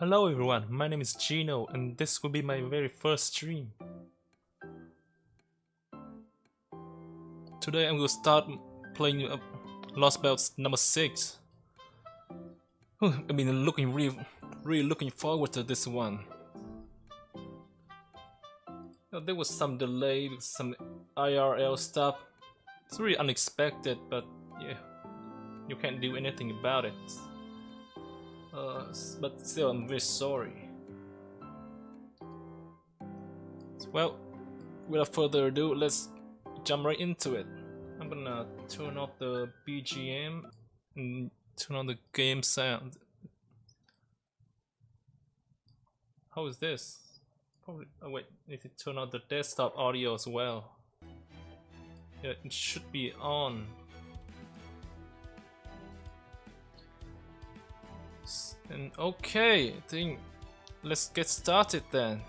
Hello everyone, my name is Gino and this will be my very first stream. Today I'm going to start playing Lostbelt number 6. I've been really looking forward to this one. There was some delay with some IRL stuff. It's really unexpected, but yeah, you can't do anything about it. But still, I'm very sorry. Well, without further ado, let's jump right into it. I'm gonna turn off the BGM and turn on the game sound. How is this? Probably. Oh wait, need to turn on the desktop audio as well. Yeah, it should be on. And okay, I think let's get started then.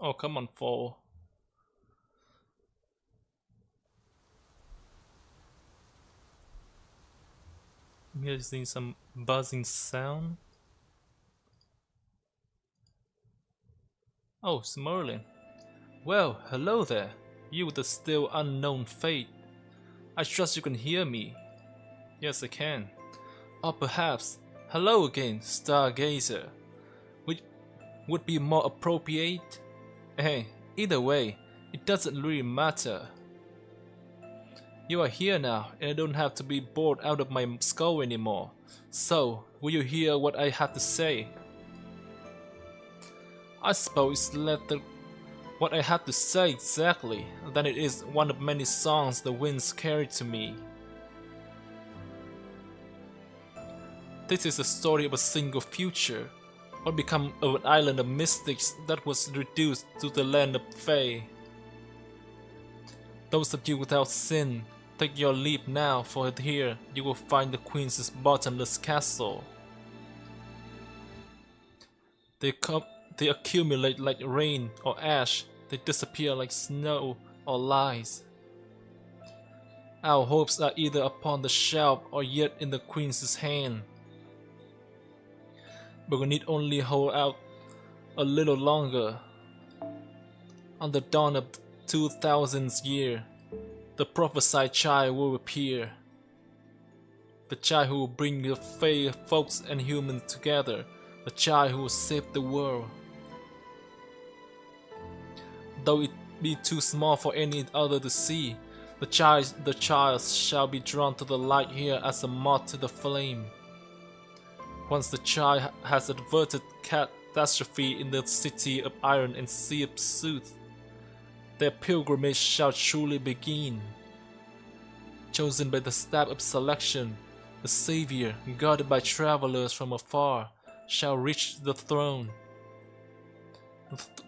Oh, come on, fall. I'm hearing some buzzing sound. Oh, it's Merlin. Well, hello there. You with the still unknown fate. I trust you can hear me. Yes, I can. Or perhaps, hello again, Stargazer. Which would be more appropriate? Hey, either way, it doesn't really matter. You are here now, and I don't have to be bored out of my skull anymore. So, will you hear what I have to say? I suppose what I have to say exactly, then it is one of many songs the winds carry to me. This is the story of a single future. What become of an island of mystics that was reduced to the land of Fae. Those of you without sin, take your leap now, for here you will find the Queen's bottomless castle. They accumulate like rain or ash, they disappear like snow or lies. Our hopes are either upon the shelf or yet in the Queen's hand. But we need only hold out a little longer. On the dawn of 2000th year, the prophesied child will appear. The child who will bring the Fae folks and humans together. The child who will save the world. Though it be too small for any other to see, the child shall be drawn to the light here as a moth to the flame. Once the child has averted catastrophe in the city of iron and sea of soot, their pilgrimage shall truly begin. Chosen by the staff of selection, the Savior, guarded by travelers from afar, shall reach the throne.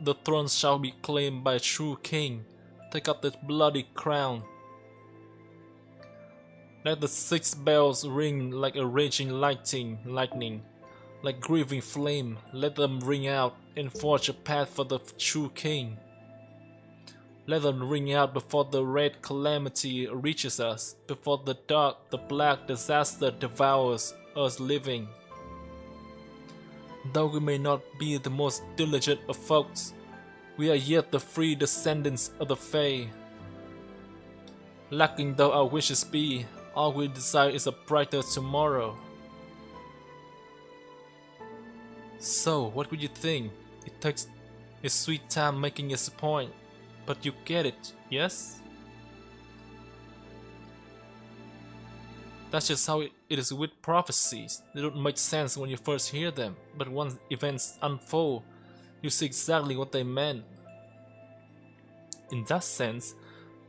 The throne shall be claimed by a true king. Take up the bloody crown. Let the 6 bells ring like a raging lightning, like grieving flame. Let them ring out and forge a path for the true king. Let them ring out before the red calamity reaches us, before the black disaster devours us living. Though we may not be the most diligent of folks, we are yet the free descendants of the Fae. Lacking though our wishes be, all we desire is a brighter tomorrow. So, what would you think? It takes a sweet time making its point, but you get it, yes? That's just how it is with prophecies. They don't make sense when you first hear them, but once events unfold, you see exactly what they meant. In that sense,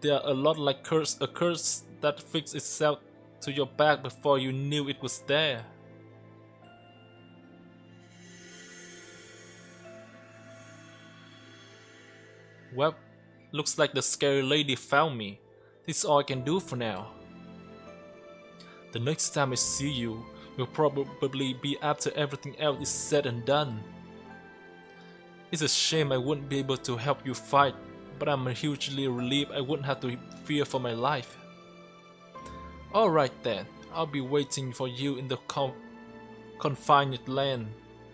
they are a lot like a curse that fixed itself to your back before you knew it was there. Well, looks like the scary lady found me. This is all I can do for now. The next time I see you will probably be after everything else is said and done. It's a shame I wouldn't be able to help you fight, but I'm hugely relieved I wouldn't have to fear for my life. Alright then, I'll be waiting for you in the confined land.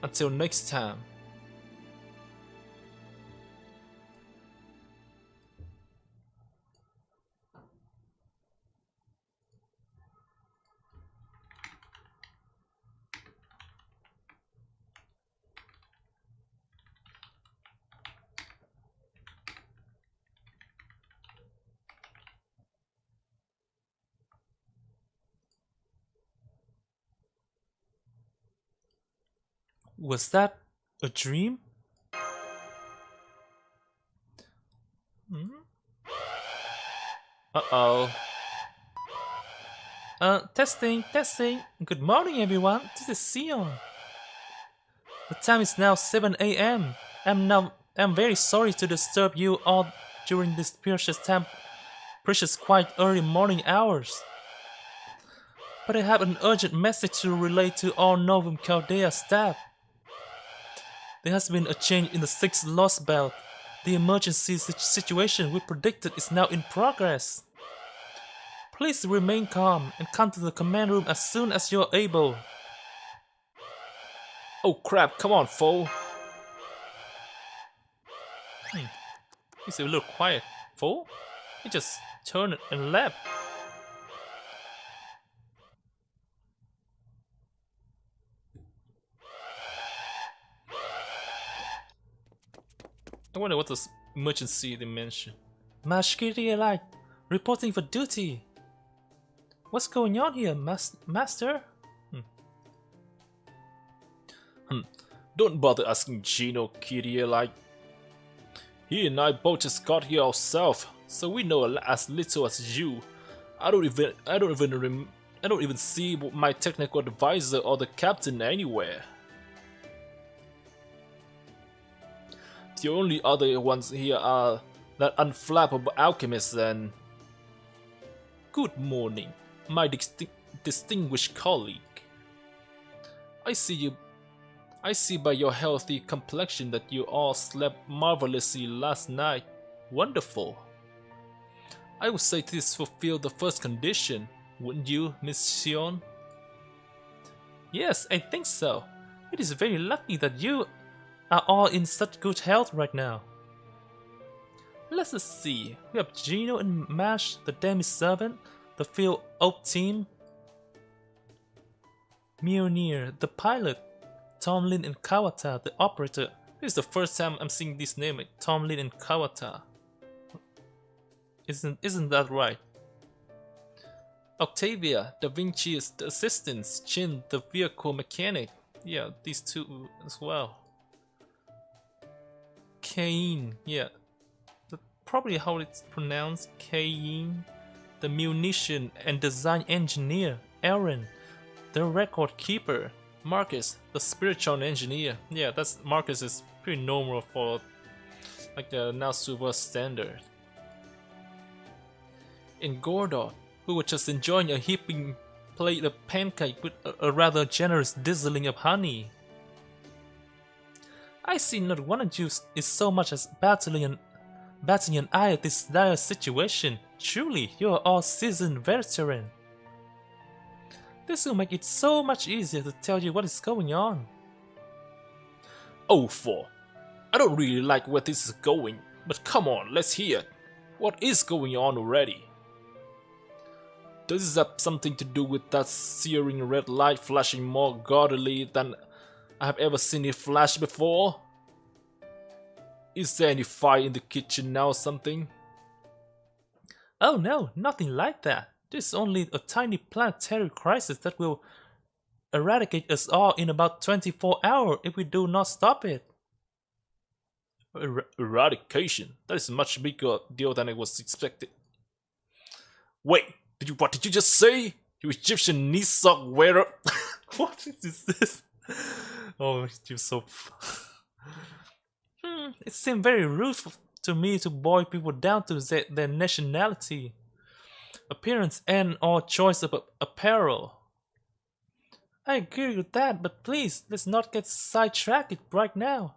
Until next time. Was that a dream? Hmm? Uh-oh. Testing. Good morning, everyone. This is Sion. The time is now 7 a.m. I'm very sorry to disturb you all during this precious quite early morning hours. But I have an urgent message to relay to all Novum Chaldea staff. There has been a change in the 6th Lostbelt. The emergency situation we predicted is now in progress. Please remain calm and come to the command room as soon as you're able. Oh crap, come on, fool. He's a little quiet, fool. He just turned and left. I wonder what this emergency they mentioned. Mashkiri Light, reporting for duty. What's going on here, Master? Don't bother asking Gino, Kyrie. He and I both just got here ourselves, so we know as little as you. I don't even see my technical advisor or the captain anywhere. The only other ones here are that unflappable alchemist and... Good morning, my distinguished colleague. I see by your healthy complexion that you all slept marvelously last night. Wonderful. I would say this fulfilled the first condition, wouldn't you, Miss Sion? Yes, I think so. It is very lucky that you are all in such good health right now. Let's see. We have Gino and Mash, the demi-servant, the field oak team, Mjolnir, the pilot, Tomlin and Kawata, the operator. This is the first time I'm seeing this name, Tomlin and Kawata. Isn't that right? Octavia, Da Vinci's the assistants, Chin, the vehicle mechanic. Yeah, these two as well. Cain, yeah, probably how it's pronounced, Cain, the munition and design engineer, Aaron, the record keeper, Marcus, the spiritual engineer. Yeah, that's Marcus is pretty normal for like the now super standard. And Gordon, who was just enjoying a heaping plate of pancake with a rather generous drizzling of honey. I see not one of you is so much as batting an eye at this dire situation. Truly, you are all seasoned veteran. This will make it so much easier to tell you what is going on. Oh, I don't really like where this is going, but come on, let's hear it. What is going on already? Does this have something to do with that searing red light flashing more gaudily than I have ever seen it flash before? Is there any fire in the kitchen now or something? Oh no, nothing like that. This is only a tiny planetary crisis that will eradicate us all in about 24 hours if we do not stop it. Eradication? That is a much bigger deal than I was expected. Wait, what did you just say? You Egyptian knee sock wearer? What is this? Oh, you're so... It seemed very rude to me to boil people down to their nationality, appearance, and/or choice of apparel. I agree with that, but please, let's not get sidetracked right now.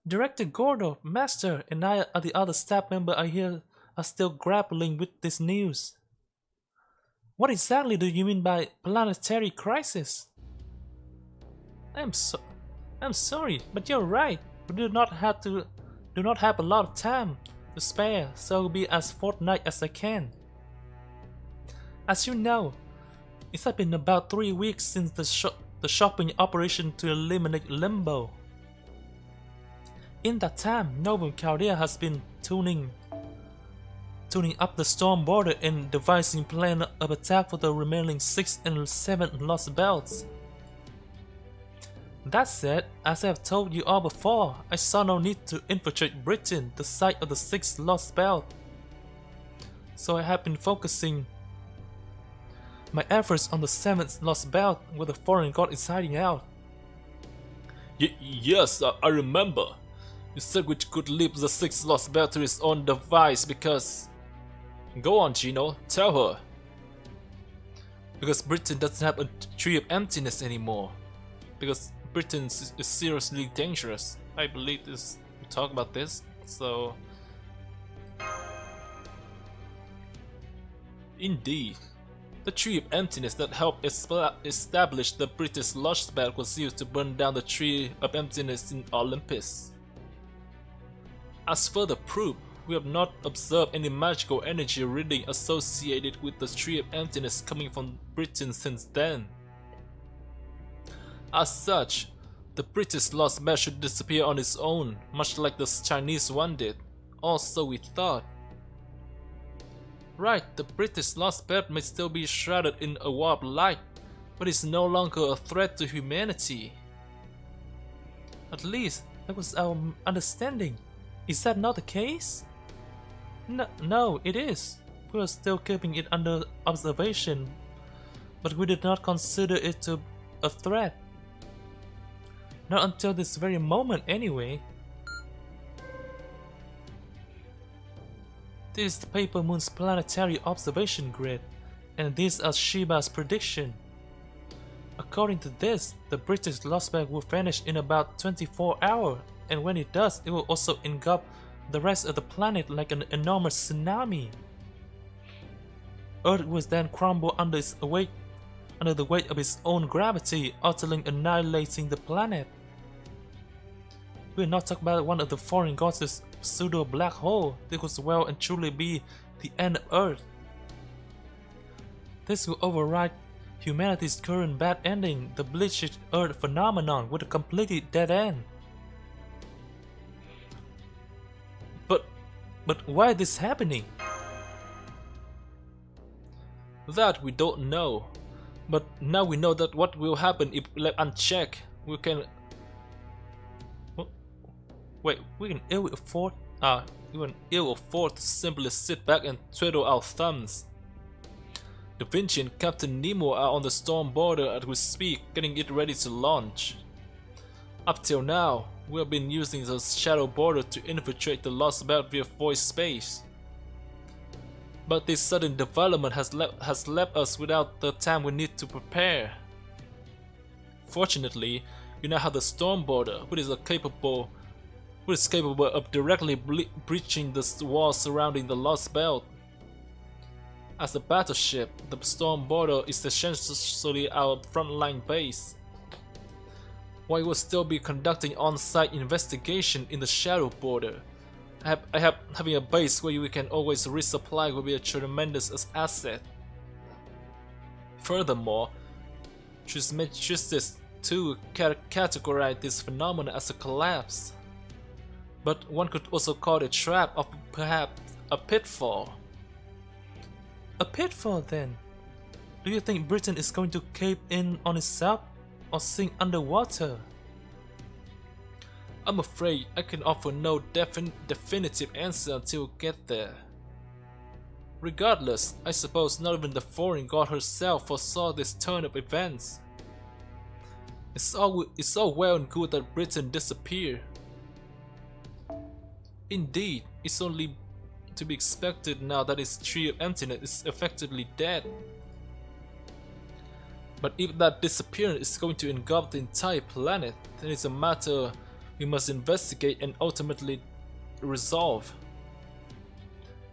Director Gordo, Master, and I are the other staff member I hear are still grappling with this news. What exactly do you mean by planetary crisis? I'm so I'm sorry, but you're right. We do not have a lot of time to spare, so I'll be as forthright as I can. As you know, it has been about 3 weeks since the shopping operation to eliminate Limbo. In that time, Noble Chaldea has been tuning up the storm border and devising plan of attack for the remaining 6 and 7 Lost Belts. That said, as I have told you all before, I saw no need to infiltrate Britain, the site of the 6th Lost Belt. So I have been focusing my efforts on the 7th Lost Belt, where the foreign god is hiding out. Yes, I remember. You said we could leave the 6th Lost Belt to its own device because... Go on, Gino, tell her. Because Britain doesn't have a tree of emptiness anymore. Because Britain is seriously dangerous. I believe we talk about this, so... Indeed. The Tree of Emptiness that helped establish the British Lostbelt was used to burn down the Tree of Emptiness in Olympus. As further proof, we have not observed any magical energy reading associated with the Tree of Emptiness coming from Britain since then. As such, the British Lostbelt should disappear on its own, much like the Chinese one did. Also, we thought. Right, the British Lostbelt may still be shrouded in a warp light, but it's no longer a threat to humanity. At least, that was our understanding. Is that not the case? No, it is. We are still keeping it under observation, but we did not consider it to a threat. Not until this very moment anyway. This is the Paper Moon's planetary observation grid, and these are Shiba's prediction. According to this, the British Lostbelt will vanish in about 24 hours, and when it does, it will also engulf the rest of the planet like an enormous tsunami. Earth will then crumble under the weight of its own gravity, utterly annihilating the planet. We are not talking about one of the foreign gods' pseudo black hole. This will well and truly be the end of Earth. This will override humanity's current bad ending, the bleached Earth phenomenon, with a completely dead end. But why is this happening? That we don't know. But now we know that what will happen if left unchecked. We can ill afford to simply sit back and twiddle our thumbs. Da Vinci and Captain Nemo are on the storm border as we speak, getting it ready to launch. Up till now, we have been using the shadow border to infiltrate the Lost Belt via void space. But this sudden development has left us without the time we need to prepare. Fortunately, we now have the storm border, which is capable of directly breaching the walls surrounding the Lost Belt. As a battleship, the storm border is essentially our frontline base. While we will still be conducting on-site investigation in the shadow border, having a base where we can always resupply will be a tremendous asset. Furthermore, chooses to categorize this phenomenon as a collapse. But one could also call it a trap or perhaps a pitfall. A pitfall then? Do you think Britain is going to cave in on itself or sink underwater? I'm afraid I can offer no definitive answer until we get there. Regardless, I suppose not even the foreign god herself foresaw this turn of events. It's all well and good that Britain disappeared. Indeed, it's only to be expected now that its tree of emptiness is effectively dead. But if that disappearance is going to engulf the entire planet, then it's a matter we must investigate and ultimately resolve.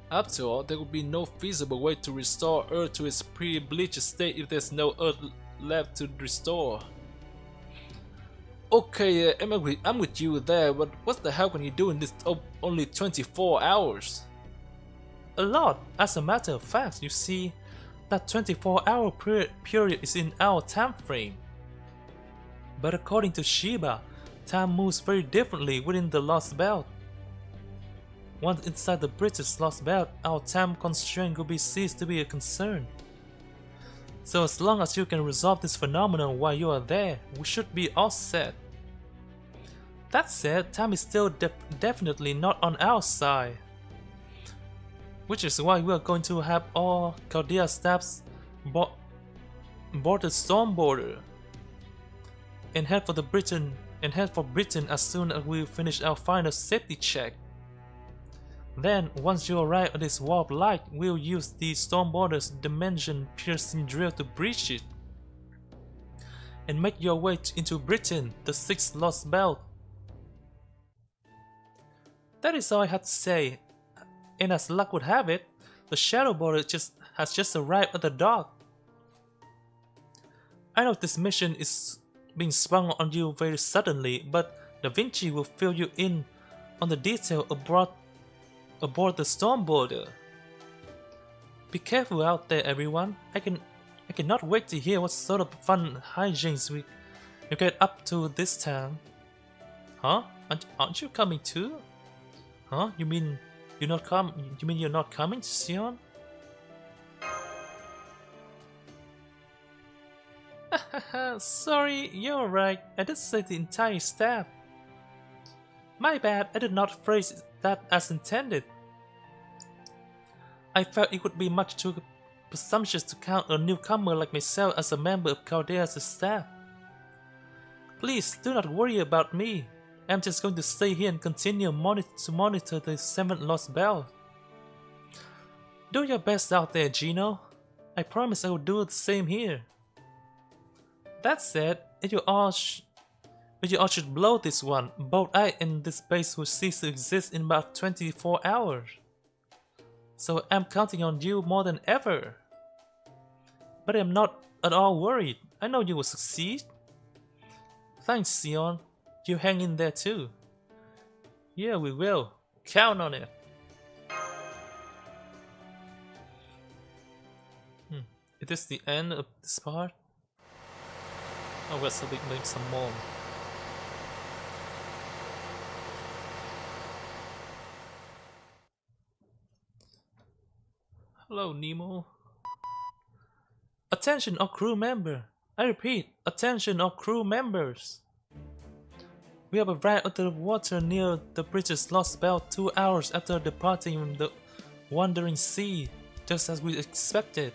After all, there would be no feasible way to restore Earth to its pre-bleached state if there's no Earth left to restore. Okay, I'm with you there, but what the hell can you do in this only 24 hours? A lot. As a matter of fact, you see, that 24-hour period is in our time frame. But according to Shiba, time moves very differently within the Lostbelt. Once inside the British Lostbelt, our time constraint will be ceased to be a concern. So as long as you can resolve this phenomenon while you are there, we should be all set. That said, time is still definitely not on our side. Which is why we are going to have all Chaldea staffs board the storm border and head for Britain as soon as we finish our final safety check. Then, once you arrive at this warp light, we'll use the storm border's dimension-piercing drill to breach it and make your way into Britain, the 6th Lostbelt. That is all I had to say, and as luck would have it, the shadow border has just arrived at the dock. I know this mission is being sprung on you very suddenly, but Da Vinci will fill you in on the detail aboard the storm border. Be careful out there, everyone. I cannot wait to hear what sort of fun hijinks you get up to this time. Huh? Aren't you coming too? Huh? You mean you're not coming, Sion? Sorry, you're right. I did say the entire staff. My bad, I did not phrase that as intended. I felt it would be much too presumptuous to count a newcomer like myself as a member of Chaldea's staff. Please do not worry about me. I'm just going to stay here and continue to monitor the 7th Lostbelt. Do your best out there, Gino. I promise I will do the same here. That said, if you all should blow this one, both I and this base will cease to exist in about 24 hours. So I'm counting on you more than ever. But I'm not at all worried. I know you will succeed. Thanks, Sion. You hang in there too. Yeah, we will. Count on it. Is this the end of this part? Oh, we're still doing some more. Hello, Nemo. Attention all crew member. I repeat, attention all crew members. We have arrived at the water near the British Lostbelt 2 hours after departing from the Wandering Sea, just as we expected.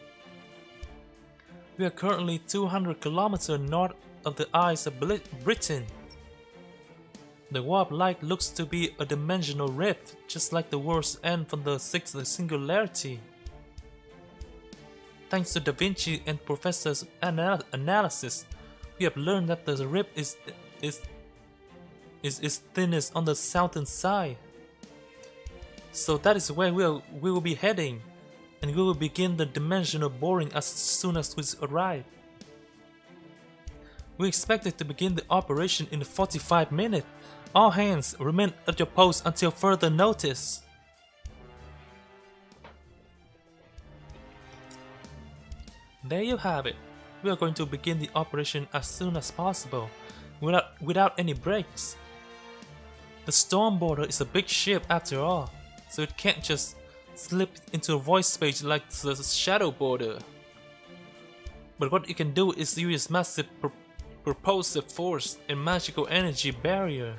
We are currently 200 kilometers north of the Isles of Britain. The warp light looks to be a dimensional rift, just like the world's end from the 6th singularity. Thanks to Da Vinci and Professor's analysis, we have learned that the rift is thinnest on the southern side. So that is where we will be heading, and we will begin the dimensional boring as soon as we arrive. We expect to begin the operation in 45 minutes. All hands remain at your post until further notice. There you have it. We are going to begin the operation as soon as possible, without any breaks. The storm border is a big ship after all, so it can't just slip into a void space like the shadow border. But what it can do is use massive propulsive force and magical energy barrier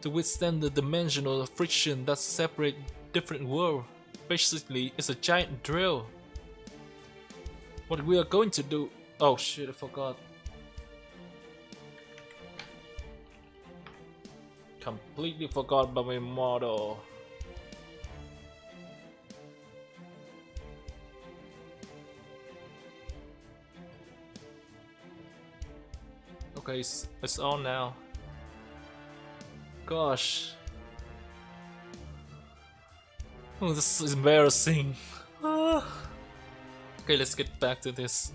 to withstand the dimensional friction that separate different worlds. Basically, it's a giant drill. What we are going to do... Oh shit, I forgot. Completely forgot about my model. Okay, it's on now. Gosh. Oh, this is embarrassing. Okay, let's get back to this.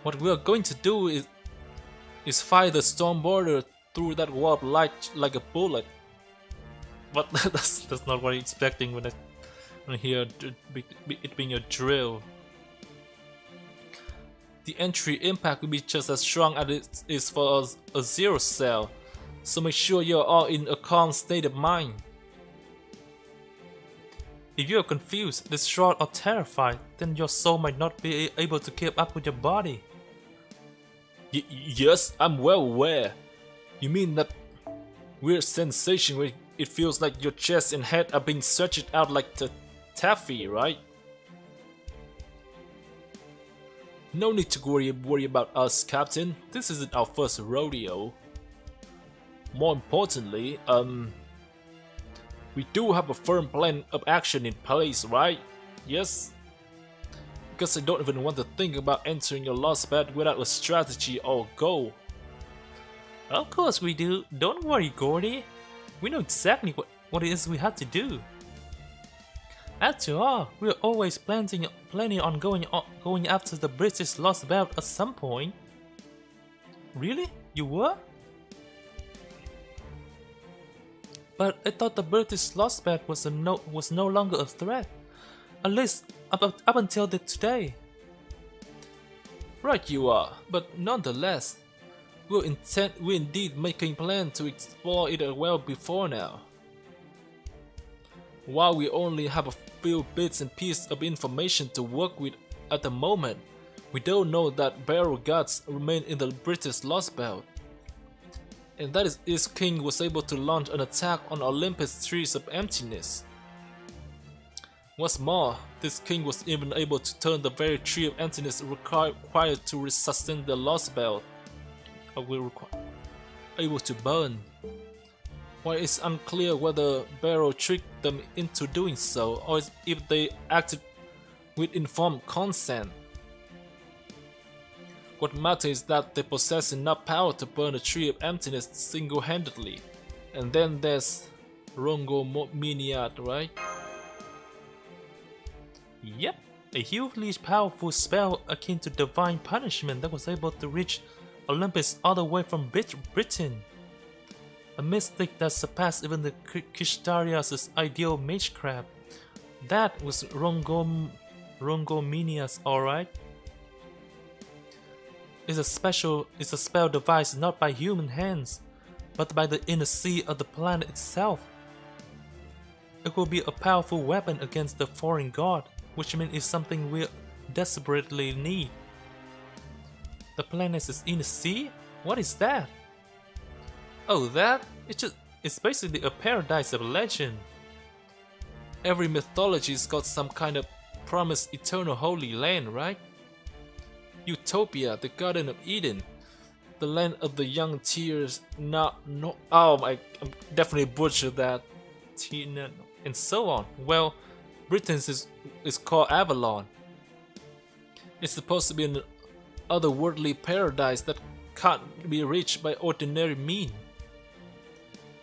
What we are going to do is fire the storm border through that warp light like a bullet. But that's not what I'm expecting when I hear it being a drill. The entry impact will be just as strong as it is for a zero cell, so make sure you're all in a calm state of mind. If you are confused, distraught or terrified, then your soul might not be able to keep up with your body. Yes, I'm well aware. You mean that weird sensation where it feels like your chest and head are being stretched out like the taffy, right? No need to worry about us, Captain. This isn't our first rodeo. More importantly, we do have a firm plan of action in place, right? Yes? Because I don't even want to think about entering your Lostbelt without a strategy or goal. Of course we do. Don't worry, Gordy. We know exactly what it is we have to do. After all, we're always planning on going after the British Lostbelt at some point. Really? You were? But I thought the British Lostbelt was no longer a threat, at least up until today. Right you are, but nonetheless, we're indeed making plans to explore it well before now. While we only have a few bits and pieces of information to work with at the moment, we don't know that barrel guards remain in the British Lostbelt, and that his king was able to launch an attack on Olympus' Trees of Emptiness. What's more, this king was even able to turn the very Tree of Emptiness required to sustain the Lostbelt, able to burn. While it's unclear whether Barrow tricked them into doing so, or if they acted with informed consent. What matters is that they possess enough power to burn the Tree of Emptiness single-handedly. And then there's Rongominiad, right? Yep, a hugely powerful spell akin to divine punishment that was able to reach Olympus all the way from Britain. A mystic that surpassed even the Kishtarias' ideal magecraft. That was Rongominias, alright. It's a spell devised not by human hands, but by the inner sea of the planet itself. It will be a powerful weapon against the foreign god, which means it's something we desperately need. The planet's inner sea? What is that? Oh, that? It's basically a paradise of legend. Every mythology's got some kind of promised eternal holy land, right? Utopia, the Garden of Eden, the land of the young tears, I'm definitely butchered that, and so on. Well, Britain's is called Avalon. It's supposed to be an otherworldly paradise that can't be reached by ordinary means.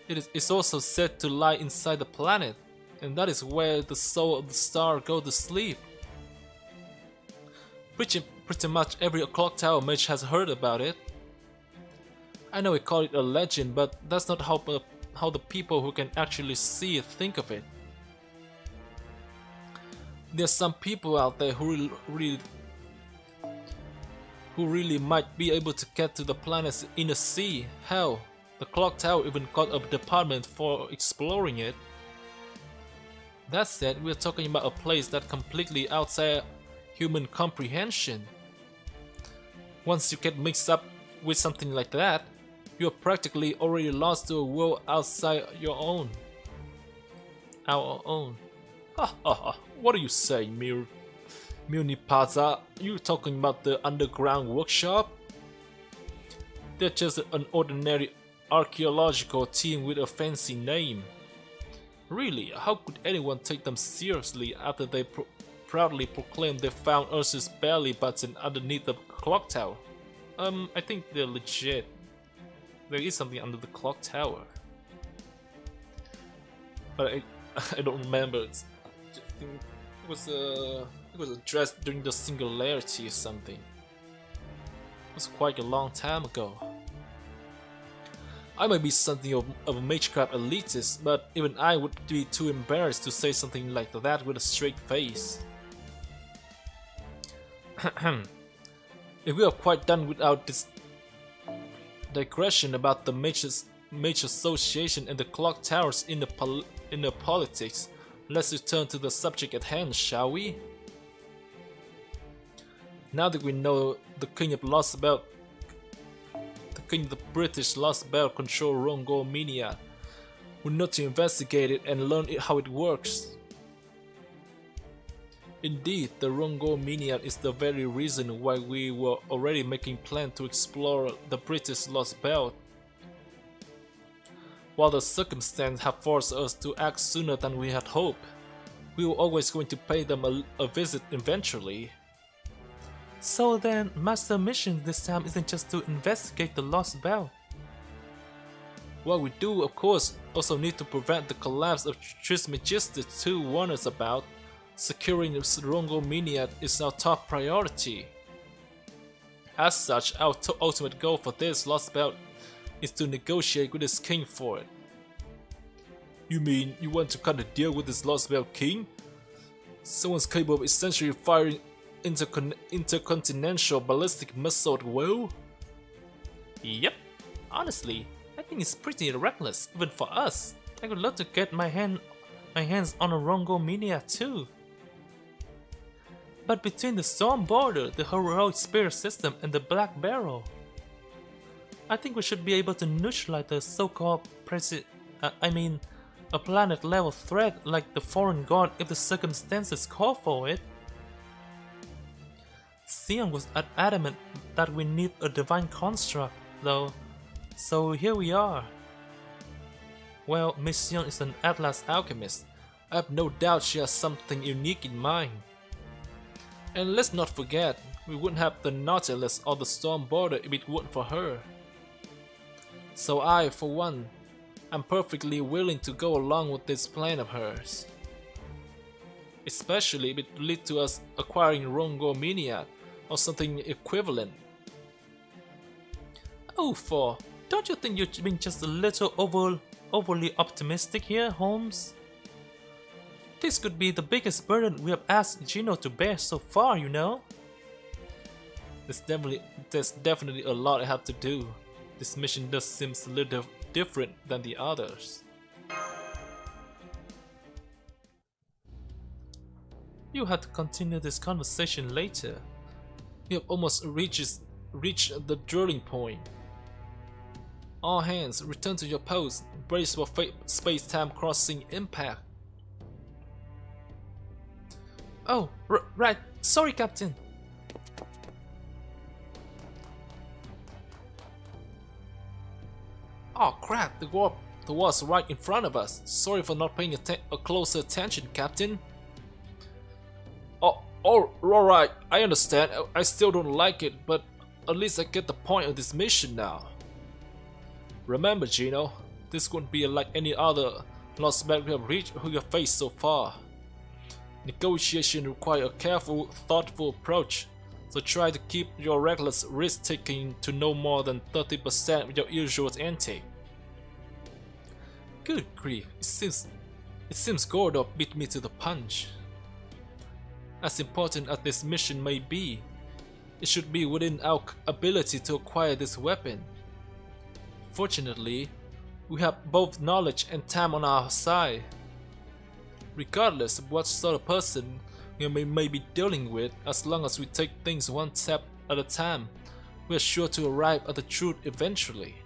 It's also said to lie inside the planet, and that is where the soul of the star goes to sleep. Pretty much every clock tower mage has heard about it. I know we call it a legend, but that's not how the people who can actually see it think of it. There's some people out there who really might be able to get to the planet's inner sea. Hell, the clock tower even got a department for exploring it. That said, we're talking about a place that's completely outside human comprehension. Once you get mixed up with something like that, you're practically already lost to a world outside your own. Our own. Ha ha ha, what are you saying, Munipaza? You talking about the underground workshop? They're just an ordinary archaeological team with a fancy name. Really, how could anyone take them seriously after they proudly proclaimed they found Earth's belly button underneath the clock tower? I think they're legit. There is something under the clock tower. But I don't remember. I think it was addressed during the Singularity or something. It was quite a long time ago. I might be something of a Magecraft elitist, but even I would be too embarrassed to say something like that with a straight face. If we are quite done without this digression about the Mage Association and the clock towers in the politics, let's return to the subject at hand, shall we? Now that we know the King of Lostbelt, the British Lostbelt control Rongomania, we need to investigate it and learn how it works. Indeed, the Rongomania is the very reason why we were already making plans to explore the British Lostbelt. While the circumstances have forced us to act sooner than we had hoped, we were always going to pay them a visit eventually. So then, Master Mission this time isn't just to investigate the Lostbelt. Well, we do, of course, also need to prevent the collapse of Trismegistus 2 warned us about. Securing the Rongomania is our top priority. As such, our ultimate goal for this Lostbelt is to negotiate with its king for it. You mean you want to cut a deal with this Lostbelt king? Someone's capable of essentially firing intercontinental ballistic missile at will? Yep. Honestly, I think it's pretty reckless, even for us. I would love to get my hands on a Rongomania too. But between the Storm Border, the Heroic Spear System, and the Black Barrel, I think we should be able to neutralize the so-called a planet-level threat like the Foreign God if the circumstances call for it. Sion was adamant that we need a divine construct, though, so here we are. Well, Miss Sion is an Atlas alchemist. I have no doubt she has something unique in mind. And let's not forget, we wouldn't have the Nautilus or the Storm Border if it weren't for her. So I, for one, am perfectly willing to go along with this plan of hers. Especially if it leads to us acquiring Rongomania or something equivalent. Oh, don't you think you're being just a little overly optimistic here, Holmes? This could be the biggest burden we have asked Gino to bear so far, you know? There's definitely a lot I have to do. This mission does seem a little different than the others. You had to continue this conversation later. We have almost reached the drilling point. All hands, return to your post. Brace for space-time crossing impact. Oh, right. Sorry, Captain. Oh crap, the war's right in front of us. Sorry for not paying a closer attention, Captain. Oh, alright, I understand. I still don't like it, but at least I get the point of this mission now. Remember, Gino, this wouldn't be like any other Lostbelt we have faced so far. Negotiation requires a careful, thoughtful approach, so try to keep your reckless risk-taking to no more than 30% of your usual intake. Good grief, it seems Gordon beat me to the punch. As important as this mission may be, it should be within our ability to acquire this weapon. Fortunately, we have both knowledge and time on our side. Regardless of what sort of person we may be dealing with, as long as we take things one step at a time, we are sure to arrive at the truth eventually.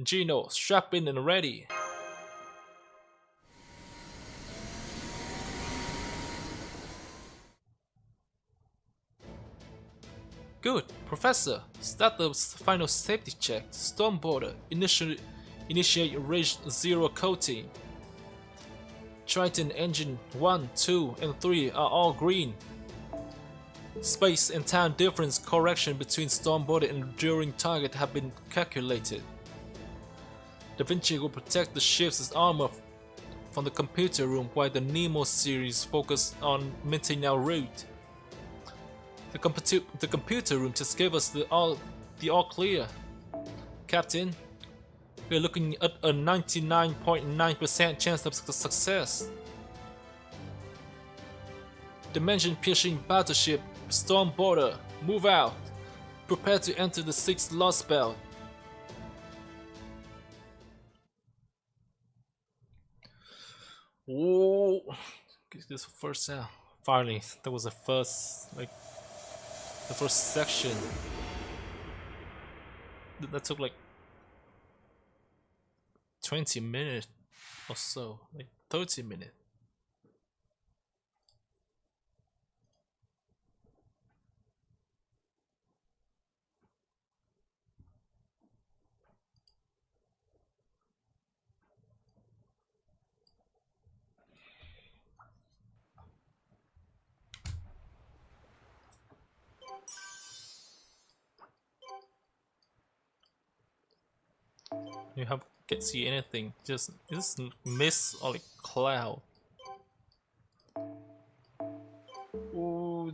Gino, strap in and ready. Good. Professor, start the final safety check. Stormboarder, initiate range 0 coating. Triton engine 1, 2, and 3 are all green. Space and time difference correction between Stormboarder and enduring target have been calculated. Da Vinci will protect the ship's armor from the computer room while the Nemo series focus on maintaining our route. The computer room just gave us the all clear. Captain, we're looking at a 99.9% chance of success. Dimension-piercing battleship Stormboarder, move out. Prepare to enter the 6th Lostbelt. Whoa! Get this first out. Finally, that was the first section. That took like 20 minutes or so, like 30 minutes. You can't see anything, just mist or like cloud. Oh,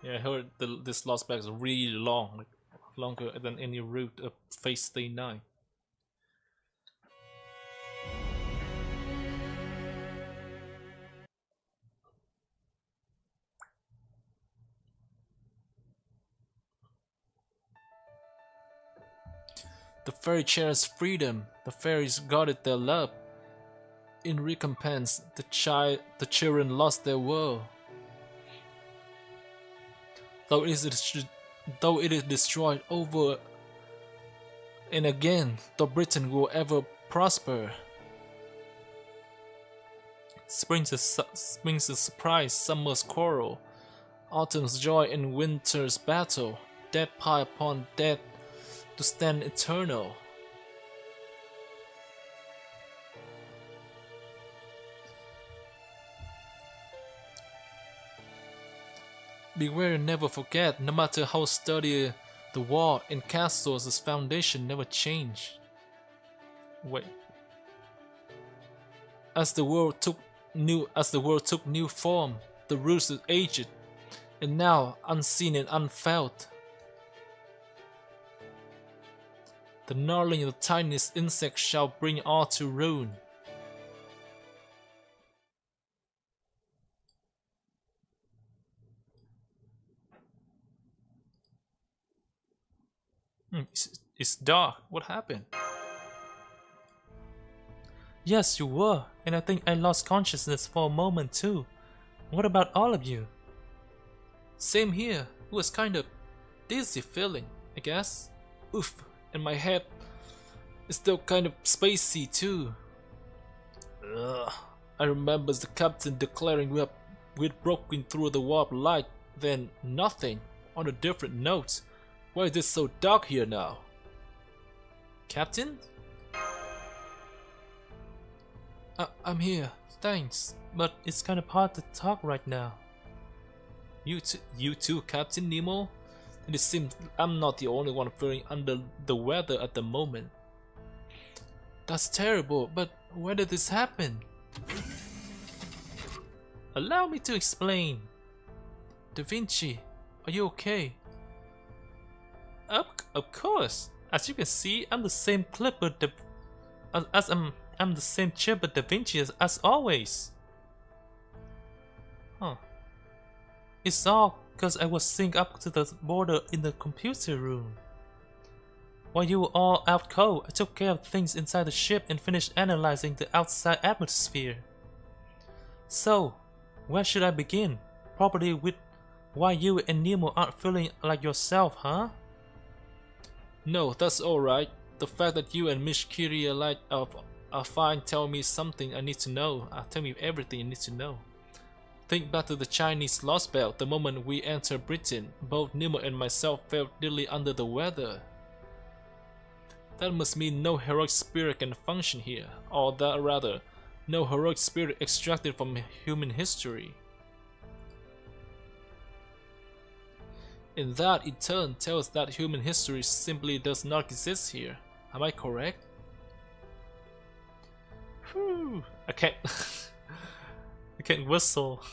yeah, I heard this lost bag is really long, like longer than any route of Phase Day 9. The fairy cherished freedom. The fairies guarded their love. In recompense, the children lost their world. Though it is destroyed over and again, though Britain will ever prosper. Spring's a surprise, summer's quarrel, autumn's joy and winter's battle. Death pile upon death to stand eternal. Beware and never forget, no matter how sturdy the wall and castles, its foundation never changed. Wait. As the world took new form, the roots is aged, and now unseen and unfelt. The gnarling of the tiniest insect shall bring all to ruin. It's dark. What happened? Yes, you were, and I think I lost consciousness for a moment too. What about all of you? Same here. It was kind of dizzy feeling, I guess. Oof. And my head is still kind of spacey too. Ugh. I remember the captain declaring we'd broken through the warp light, then nothing. On a different note, why is it so dark here now? Captain? I'm here, thanks, but it's kind of hard to talk right now. You too, Captain Nemo? It seems I'm not the only one feeling under the weather at the moment. That's terrible, but why did this happen? Allow me to explain. Da Vinci, are you okay? Of course. As you can see, I'm the same clipper I'm the same chipper Da Vinci as always. Huh. It's all because I was synced up to the border in the computer room. While you were all out cold, I took care of things inside the ship and finished analyzing the outside atmosphere. So, where should I begin? Probably with why you and Nemo aren't feeling like yourself, huh? No, that's alright. The fact that you and Miss Kyria are fine tell me something I need to know. Tell me everything you need to know. Think back to the Chinese Lostbelt. The moment we entered Britain, both Nemo and myself felt nearly under the weather. That must mean no heroic spirit can function here, or that rather, no heroic spirit extracted from human history. In that, in turn, tells that human history simply does not exist here. Am I correct? Whew, I can't I can't whistle.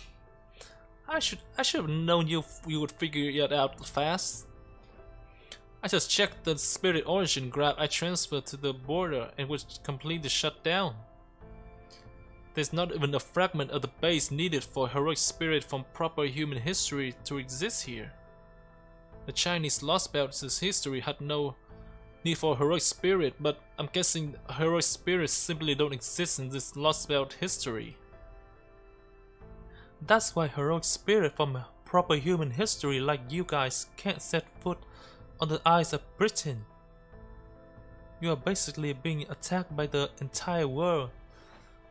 I should have known you would figure it out fast. I just checked the spirit origin graph I transferred to the border and was completely shut down. There's not even a fragment of the base needed for heroic spirit from proper human history to exist here. The Chinese Lostbelt's history had no need for heroic spirit, but I'm guessing heroic spirits simply don't exist in this Lostbelt history. That's why heroic spirit from proper human history like you guys can't set foot on the Isles of Britain. You are basically being attacked by the entire world,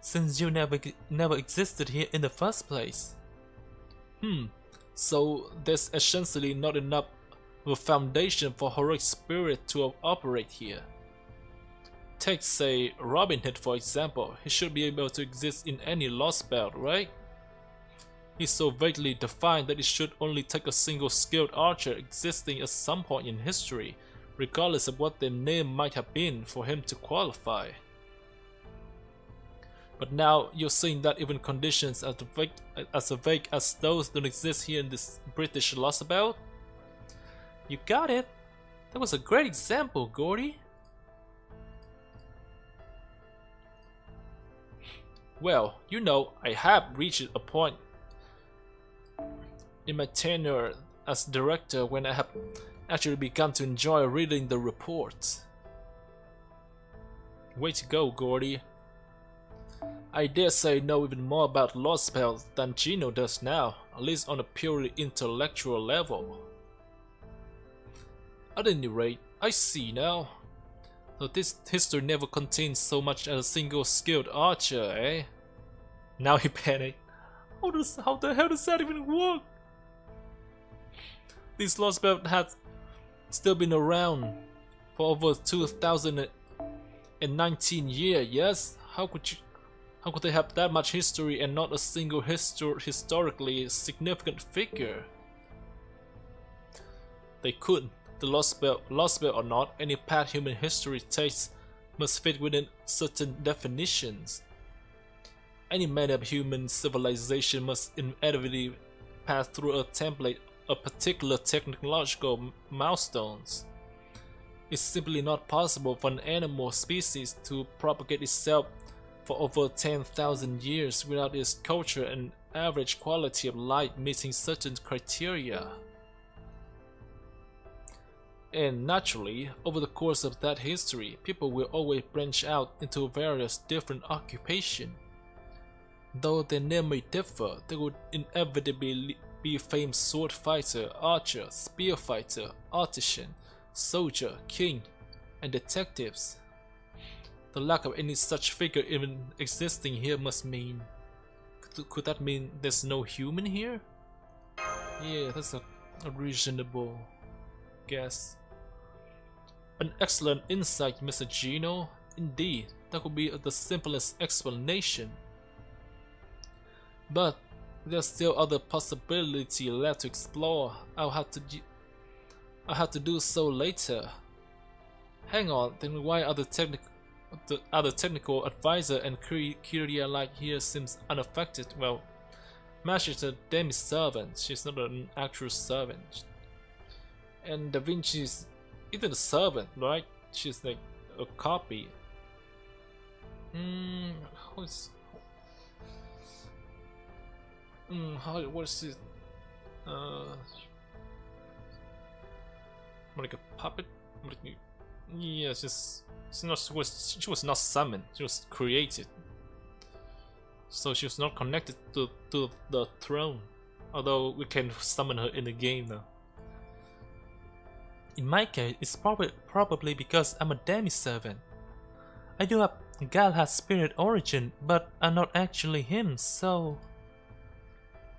since you never existed here in the first place. So there's essentially not enough of a foundation for heroic spirit to operate here. Take, say, Robin Hood for example. He should be able to exist in any Lostbelt, right? He's so vaguely defined that it should only take a single skilled archer existing at some point in history, regardless of what their name might have been, for him to qualify. But now you're saying that even conditions as vague as those don't exist here in this British Lostbelt? You got it! That was a great example, Gordy! Well, you know, I have reached a point in my tenure as director when I have actually begun to enjoy reading the reports. Way to go, Gordy. I dare say know even more about Lostbelt than Gino does now, at least on a purely intellectual level. At any rate, I see now. So this history never contains so much as a single skilled archer, eh? Now he panicked. How the hell does that even work? This Lostbelt has still been around for over 2019 years, yes? How could they have that much history and not a single historically significant figure? They couldn't. The Lostbelt or not, any path human history takes must fit within certain definitions. Any manner of human civilization must inevitably pass through a template of particular technological milestones. It's simply not possible for an animal species to propagate itself for over 10,000 years without its culture and average quality of life meeting certain criteria. And naturally, over the course of that history, people will always branch out into various different occupations. Though their name may differ, they would inevitably be famed sword fighter, archer, spear fighter, artisan, soldier, king, and detectives. The lack of any such figure even existing here must mean... Could that mean there's no human here? Yeah, that's a reasonable guess. An excellent insight, Mr. Gino. Indeed, that could be the simplest explanation. But there's still other possibility left to explore. I'll have to do so later. Hang on, then why are the technical advisor and Kyria like here seems unaffected? Well, Mash is a demi-servant, she's not an actual servant. And Da Vinci's even a servant, right? She's like a copy. What's it? Like a puppet? Yeah, she was not summoned. She was created. So she was not connected to the throne. Although we can summon her in the game now. In my case, it's probably because I'm a demi-servant. I do have Galahad's spirit origin, but I'm not actually him, so...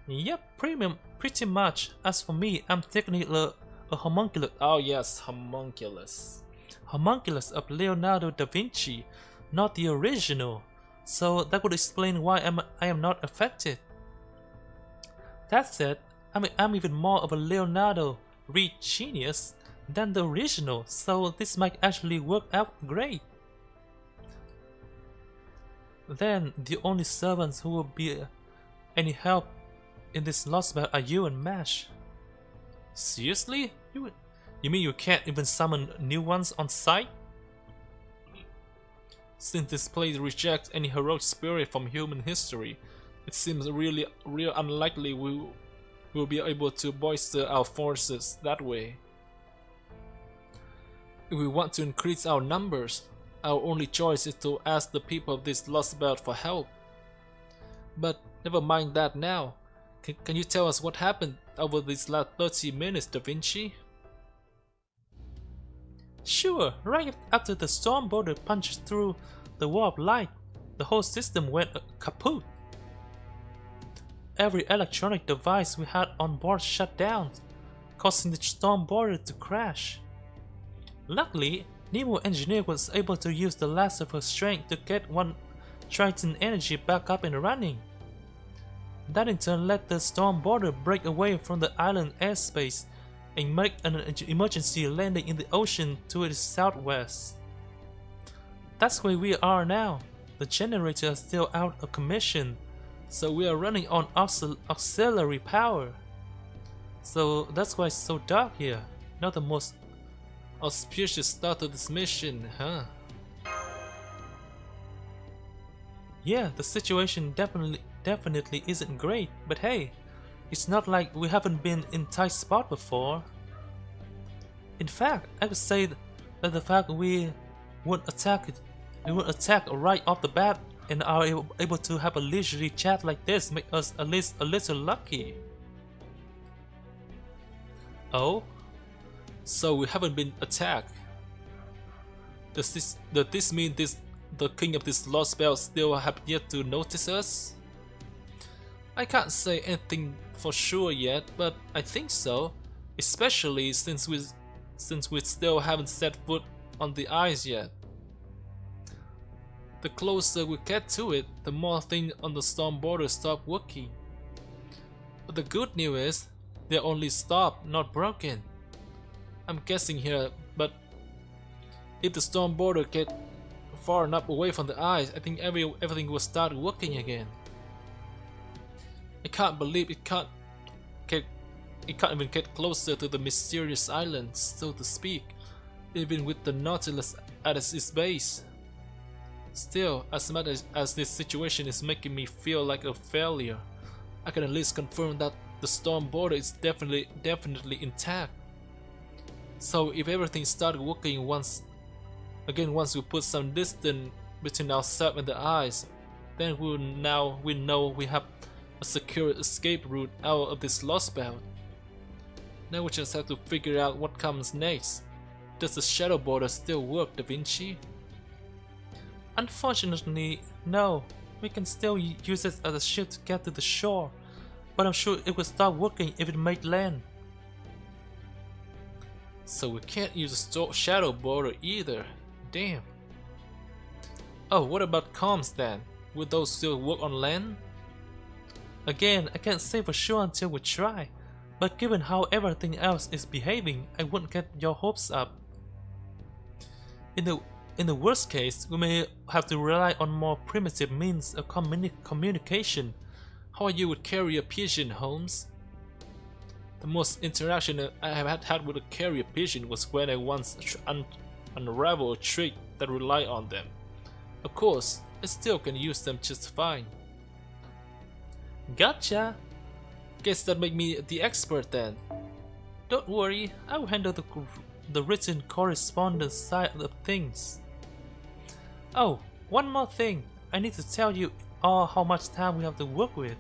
Yep, pretty much. As for me, I'm technically a homunculus. Oh yes, homunculus. Homunculus of Leonardo da Vinci, not the original. So that would explain why I am not affected. That said, I'm even more of a Leonardo Reed genius than the original, so this might actually work out great. Then the only servants who will be any help in this Lostbelt are you and Mash. Seriously? You mean you can't even summon new ones on site? Since this place rejects any heroic spirit from human history, it seems real unlikely we will be able to bolster our forces that way. If we want to increase our numbers, our only choice is to ask the people of this Lostbelt for help. But never mind that now. Can you tell us what happened over these last 30 minutes, Da Vinci? Sure, right after the storm border punched through the wall of light, the whole system went kaput. Every electronic device we had on board shut down, causing the storm border to crash. Luckily, Nemo engineer was able to use the last of her strength to get one Triton energy back up and running. That in turn let the storm border break away from the island airspace and make an emergency landing in the ocean to its southwest. That's where we are now. The generator is still out of commission, so we are running on auxiliary power. So that's why it's so dark here. Not the most auspicious start to this mission, huh? Yeah, the situation definitely isn't great, but hey, it's not like we haven't been in tight spot before. In fact, I would say that the fact we won't attack right off the bat and are able to have a leisurely chat like this make us at least a little lucky. Oh? So we haven't been attacked. Does this mean the king of this Lostbelt still have yet to notice us? I can't say anything for sure yet, but I think so, especially since we still haven't set foot on the ice yet. The closer we get to it, the more things on the storm border stop working. But the good news is, they're only stopped, not broken. I'm guessing here, but if the storm border get far enough away from the ice, I think everything will start working again. I can't believe it can't even get closer to the mysterious island, so to speak, even with the Nautilus at its base. Still, as much as this situation is making me feel like a failure, I can at least confirm that the storm border is definitely intact. So if everything started working once we put some distance between ourselves and the ice, then we know we have a secure escape route out of this Lostbelt. Now we just have to figure out what comes next. Does the shadow border still work, Da Vinci? Unfortunately, no. We can still use it as a ship to get to the shore, but I'm sure it will start working if it made land. So we can't use the shadow border either. Damn. Oh, what about comms then? Will those still work on land? Again, I can't say for sure until we try, but given how everything else is behaving, I wouldn't get your hopes up. In the worst case, we may have to rely on more primitive means of communication. How are you with carrier pigeon, Holmes? The most interaction I have had with a carrier pigeon was when I once unraveled a trick that relied on them. Of course, I still can use them just fine. Gotcha! Guess that make me the expert then. Don't worry, I'll handle the written correspondence side of things. Oh, one more thing. I need to tell you all how much time we have to work with.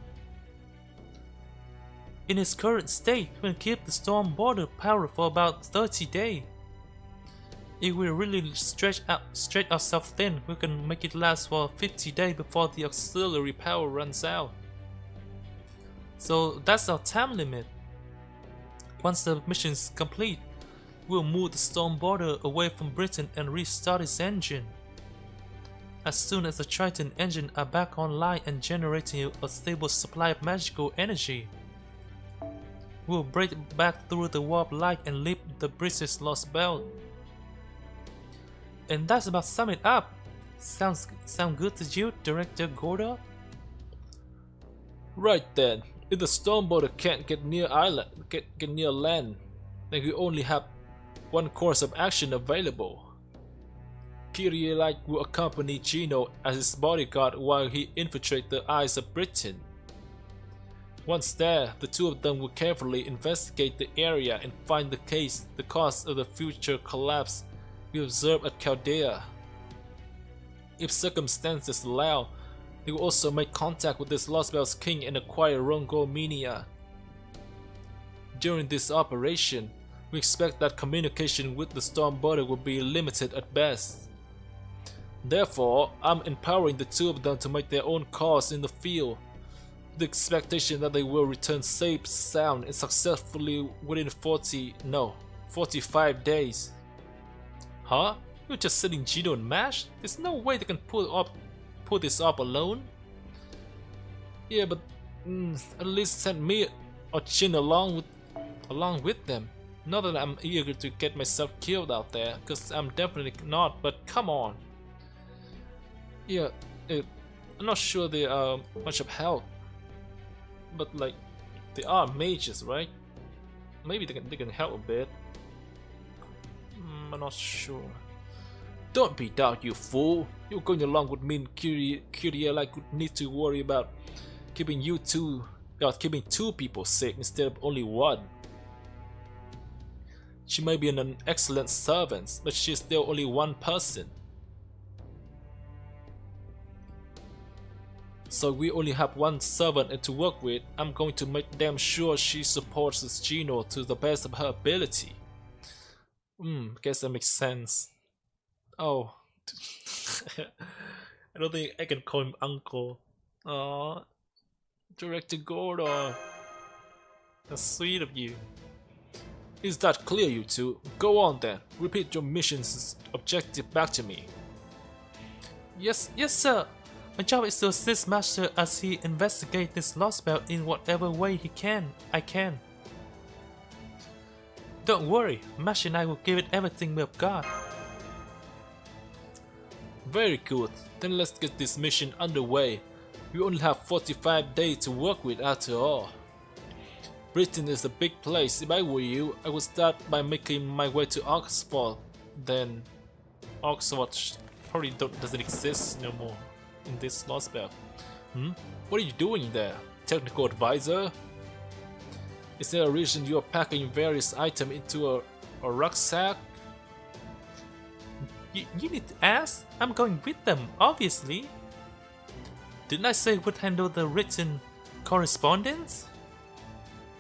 In its current state, we can keep the storm border power for about 30 days. If we really stretch ourselves thin, we can make it last for 50 days before the auxiliary power runs out. So that's our time limit. Once the mission is complete, we'll move the storm border away from Britain and restart its engine. As soon as the Triton engine are back online and generating a stable supply of magical energy, we'll break back through the warp light and leave the British Lostbelt. And that's about sum it up. Sound good to you, Director Gorda? Right then, if the storm border can't get near land, then we only have one course of action available. Kyrie will accompany Gino as his bodyguard while he infiltrates the Isles of Britain. Once there, the two of them will carefully investigate the area and find the cause of the future collapse we observed at Chaldea. If circumstances allow, they will also make contact with this Lostbelt's king and acquire Rongo Minia. During this operation, we expect that communication with the storm border will be limited at best. Therefore, I'm empowering the two of them to make their own calls in the field, with the expectation that they will return safe, sound, and successfully within 45 days. Huh? You're just sending Gino and Mash? There's no way they can pull this up alone. Yeah, but at least send me or Jin along with them. Not that I'm eager to get myself killed out there, because I'm definitely not, but come on. Yeah, I'm not sure they are much of help, but like, they are mages, right? Maybe they can help a bit. I'm not sure. Don't be doubt, you fool. You're going along with me and Kyrie like would need to worry about keeping two people safe instead of only one. She may be an excellent servant, but she's still only one person. So we only have one servant to work with. I'm going to make damn sure she supports Gino to the best of her ability. Guess that makes sense. Oh. I don't think I can call him uncle. Aww. Director Gordo. That's sweet of you. Is that clear, you two? Go on then. Repeat your mission's objective back to me. Yes, sir. My job is to assist Master as he investigates this Lostbelt in whatever way I can. Don't worry, Master and I will give it everything we've got. Very good. Then let's get this mission underway. We only have 45 days to work with after all. Britain is a big place. If I were you, I would start by making my way to Oxford. Then Oxford probably doesn't exist no more in this Lostbelt. What are you doing there, technical advisor? Is there a reason you are packing various items into a rucksack? You need to ask? I'm going with them, obviously. Didn't I say would handle the written correspondence?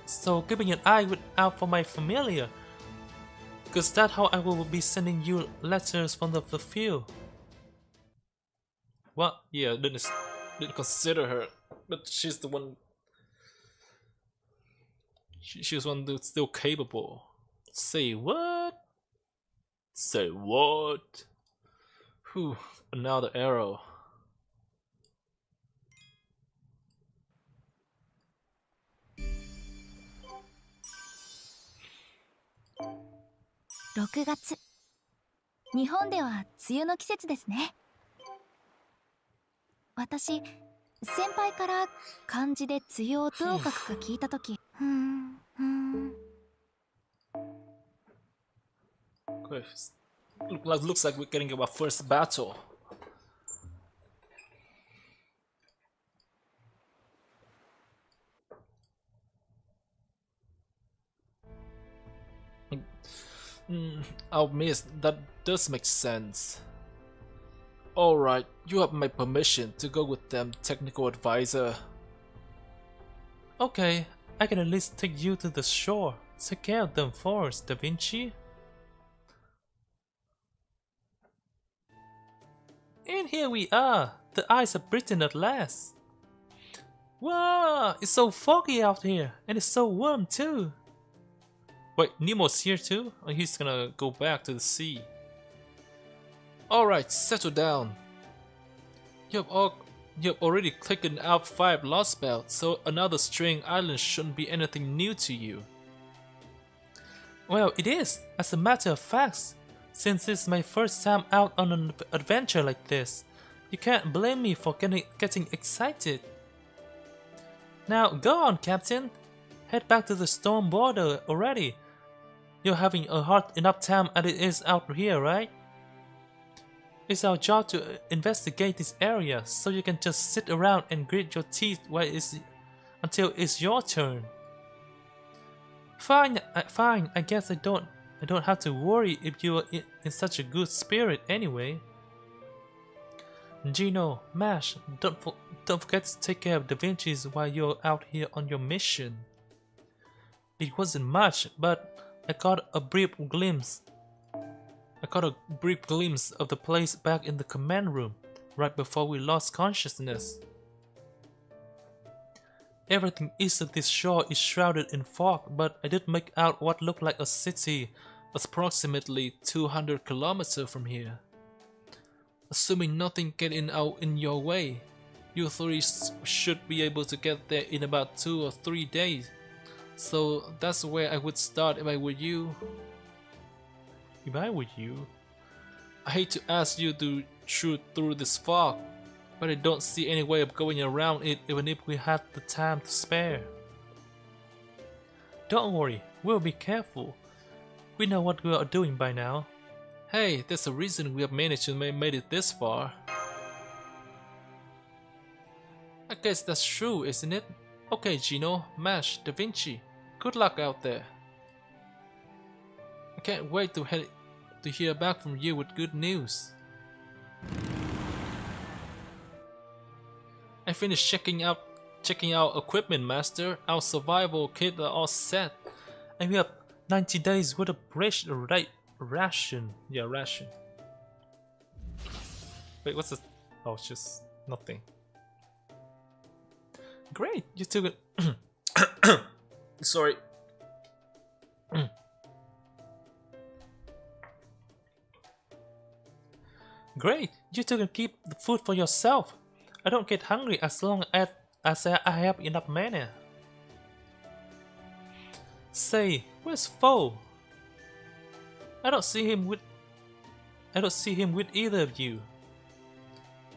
So keeping an eye out for my familiar, because that's how I will be sending you letters from the field. What? Yeah, didn't consider her, but she's the one. She's one that's still capable. Say what? Say what? Whew, another arrow. (6 月) 日本では梅雨の季節ですね。私、先輩から漢字で梅雨をどう書くか聞いたとき、Looks like we're getting our first battle. I'll miss. That does make sense. Alright, you have my permission to go with them, technical advisor. Okay, I can at least take you to the shore. Take care of them first, Da Vinci. And here we are, the Isles of Britain at last. Wow, it's so foggy out here, and it's so warm too. Wait, Nemo's here too? Or he's gonna go back to the sea? Alright, settle down. You've already clicked out 5 Lostbelt, so another string island shouldn't be anything new to you. Well, it is, as a matter of fact, since it's my first time out on an adventure like this. You can't blame me for getting excited. Now go on, Captain. Head back to the storm border already. You're having a hard enough time as it is out here, right? It's our job to investigate this area, so you can just sit around and grit your teeth until it's your turn. Fine, fine. I guess I don't have to worry if you're in such a good spirit anyway. Gino, Mash, don't forget to take care of Da Vinci's while you're out here on your mission. It wasn't much, but I got a brief glimpse of the place back in the command room, right before we lost consciousness. Everything east of this shore is shrouded in fog, but I did make out what looked like a city approximately 200 kilometers from here. Assuming nothing getting out in your way, you three should be able to get there in about 2 or 3 days. So that's where I would start if I were you. I hate to ask you to shoot through this fog, but I don't see any way of going around it even if we had the time to spare. Don't worry, we'll be careful. We know what we are doing by now. Hey, there's a reason we have managed to made it this far. I guess that's true, isn't it? Okay, Gino, Mash, Da Vinci, good luck out there. I can't wait to hear back from you with good news. I finished checking out equipment, Master. Our survival kit are all set, and we have 90 days worth of ration. Yeah, ration. Wait, what's this? Oh, it's just nothing. Great, you took it. Sorry. Great, you two can keep the food for yourself. I don't get hungry as long as I have enough mana. Say, where's Foe? I don't see him with either of you.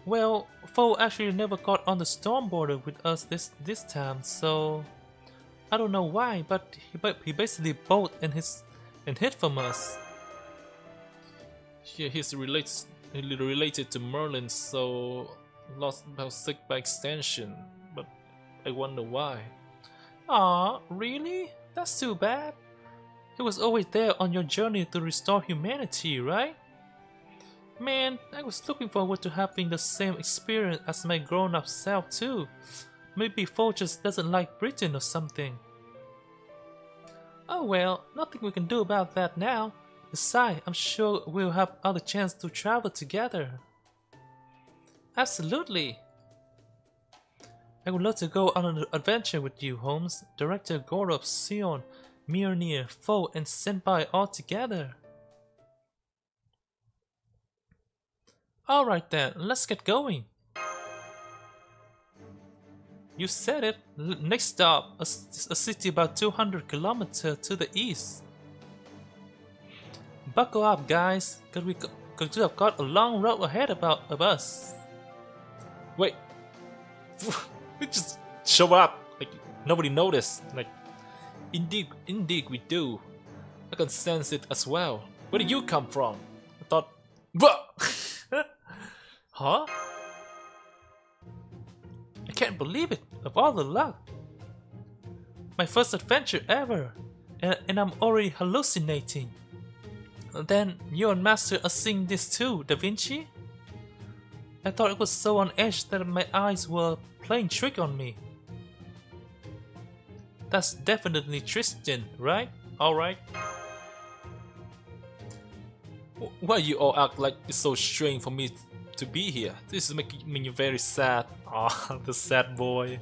Well, Foe actually never got on the storm border with us this time, so I don't know why, but he basically bolted and hid from us. Yeah, he's related to Merlin, so Lostbelt sick by extension, but I wonder why. Aw, really? That's too bad. He was always there on your journey to restore humanity, right? Man, I was looking forward to having the same experience as my grown-up self too. Maybe Foe just doesn't like Britain or something. Oh well, nothing we can do about that now. Besides, I'm sure we'll have other chance to travel together. Absolutely. I would love to go on an adventure with you, Holmes. Director Gorob, Sion, Mjolnir, Foe, and Senpai all together. Alright then, let's get going. You said it. Next stop, a city about 200 kilometers to the east. Buckle up, guys, cause we have got a long road ahead of us. Wait, we just show up like nobody noticed. Like, indeed we do. I can sense it as well. Where did you come from? I thought, huh? I can't believe it. Of all the luck, my first adventure ever, and I'm already hallucinating. Then you and Master are seeing this too, Da Vinci? I thought it was so on edge that my eyes were playing trick on me. That's definitely Tristan, right? Alright. Why you all act like it's so strange for me to be here? This is making me very sad. Ah, the sad boy.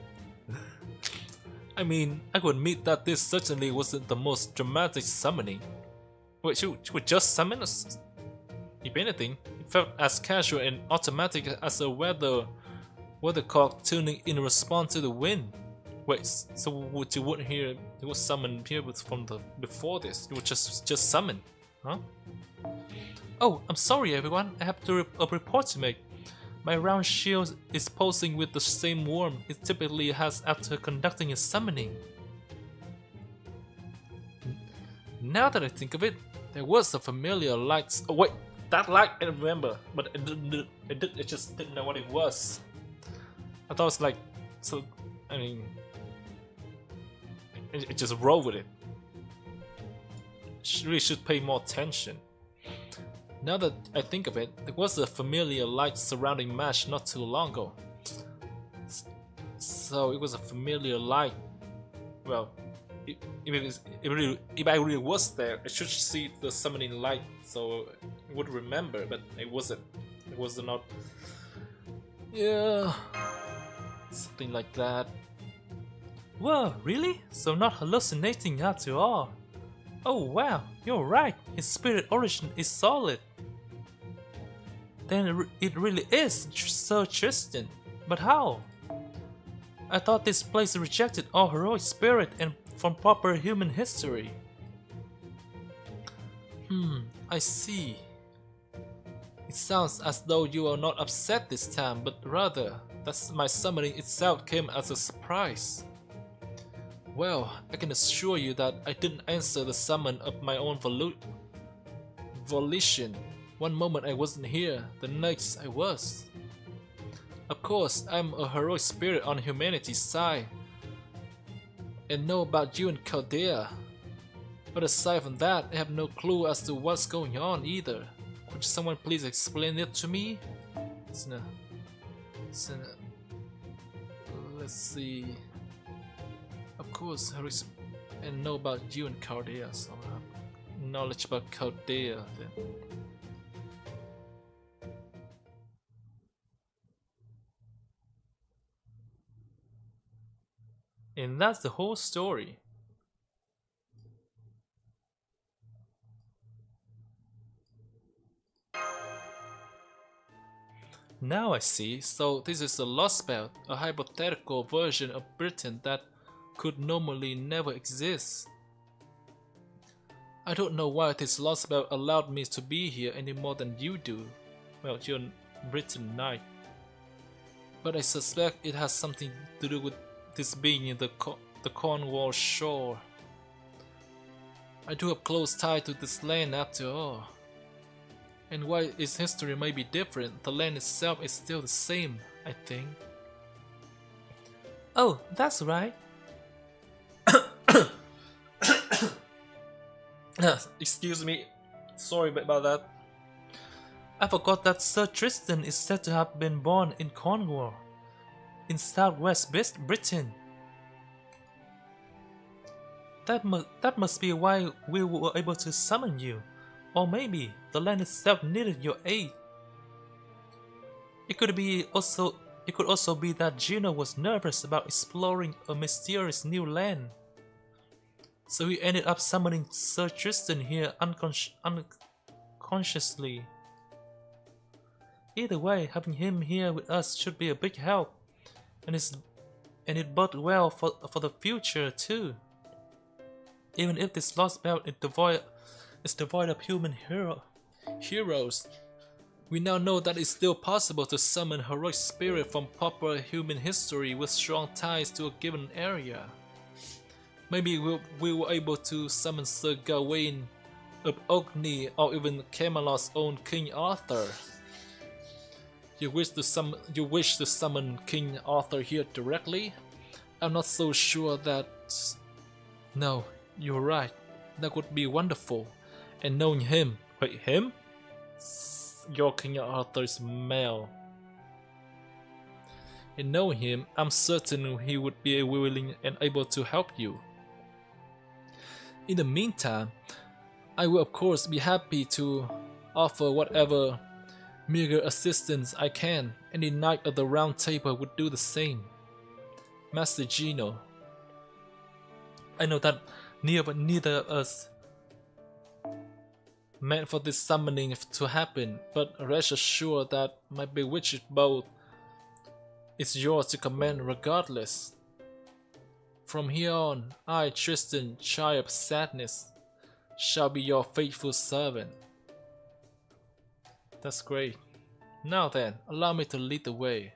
I mean, I would admit that this certainly wasn't the most dramatic summoning. Wait, she would just summon us? If anything, it felt as casual and automatic as a weathercock tuning in response to the wind. Wait, so what you wouldn't hear? It was summoned here from the before this. It was just summoned, huh? Oh, I'm sorry, everyone. I have a report to make. My round shield is pulsing with the same warmth it typically has after conducting a summoning. Now that I think of it, there was a familiar light. Oh wait, that light I remember, but I just didn't know what it was. I thought it was like, so I mean, it just roll with it. Really should pay more attention. Now that I think of it, there was a familiar light surrounding Mash not too long ago. So it was a familiar light. Well, if I really was there, I should see the summoning light, so I would remember, but it wasn't. It was not. Yeah, something like that. Whoa, really? So not hallucinating after all. Oh wow, you're right. His spirit origin is solid. Then it really is Sir Tristan. But how? I thought this place rejected all heroic spirit and from proper human history. I see. It sounds as though you are not upset this time, but rather that my summoning itself came as a surprise. Well, I can assure you that I didn't answer the summon of my own volition. One moment I wasn't here, the next I was. Of course, I'm a heroic spirit on humanity's side, and know about you and Chaldea. But aside from that, I have no clue as to what's going on either. Could someone please explain it to me? Let's see. Of course, and know about you and Chaldea, so I have knowledge about Chaldea then. And that's the whole story. Now I see, so this is a Lostbelt, a hypothetical version of Britain that could normally never exist. I don't know why this Lostbelt allowed me to be here any more than you do. Well, you're a Britain knight. But I suspect it has something to do with this being in the Cornwall shore. I do have close tie to this land after all. And while its history may be different, the land itself is still the same, I think. Oh, that's right. Excuse me, sorry about that. I forgot that Sir Tristan is said to have been born in Cornwall, in southwest Britain. That must be why we were able to summon you. Or maybe the land itself needed your aid. It could also be that Juno was nervous about exploring a mysterious new land. So he ended up summoning Sir Tristan here unconsciously. Either way, having him here with us should be a big help, and it bodes well for the future too. Even if this Lostbelt is devoid of human heroes, we now know that it's still possible to summon heroic spirit from proper human history with strong ties to a given area. Maybe we were able to summon Sir Gawain of Orkney or even Camelot's own King Arthur. You wish to summon King Arthur here directly? I'm not so sure that... No, you're right. That would be wonderful. And knowing him... Wait, him? Your King Arthur's male. And knowing him, I'm certain he would be willing and able to help you. In the meantime, I will of course be happy to offer whatever meager assistance I can. Any knight of the Round Table would do the same. Master Gino. I know that neither of us meant for this summoning to happen, but rest assured that my bewitched bow is yours to command regardless. From here on, I, Tristan, Child of Sadness, shall be your faithful servant. That's great. Now then, allow me to lead the way.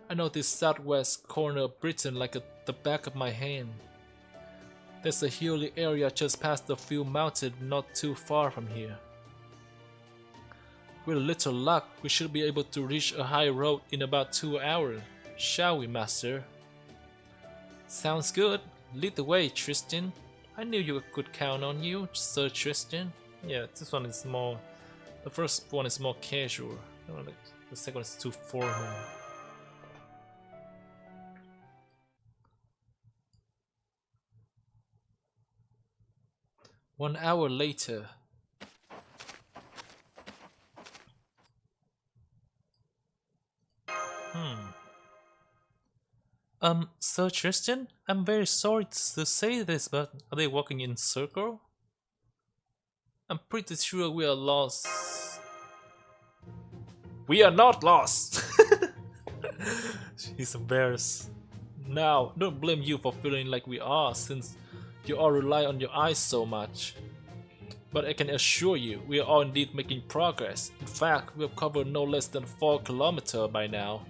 I know this southwest corner of Britain like the back of my hand. There's a hilly area just past the field mountain not too far from here. With a little luck, we should be able to reach a high road in about 2 hours. Shall we, Master? Sounds good. Lead the way, Tristan. I knew you could count on you, Sir Tristan. Yeah, this one is more... The first one is more casual. The second one is too formal. One hour later. Sir Tristan? I'm very sorry to say this, but are they walking in circle? I'm pretty sure we are lost. We are not lost! He's embarrassed. Now, don't blame you for feeling like we are, since you all rely on your eyes so much. But I can assure you, we are all indeed making progress. In fact, we have covered no less than 4 kilometers by now.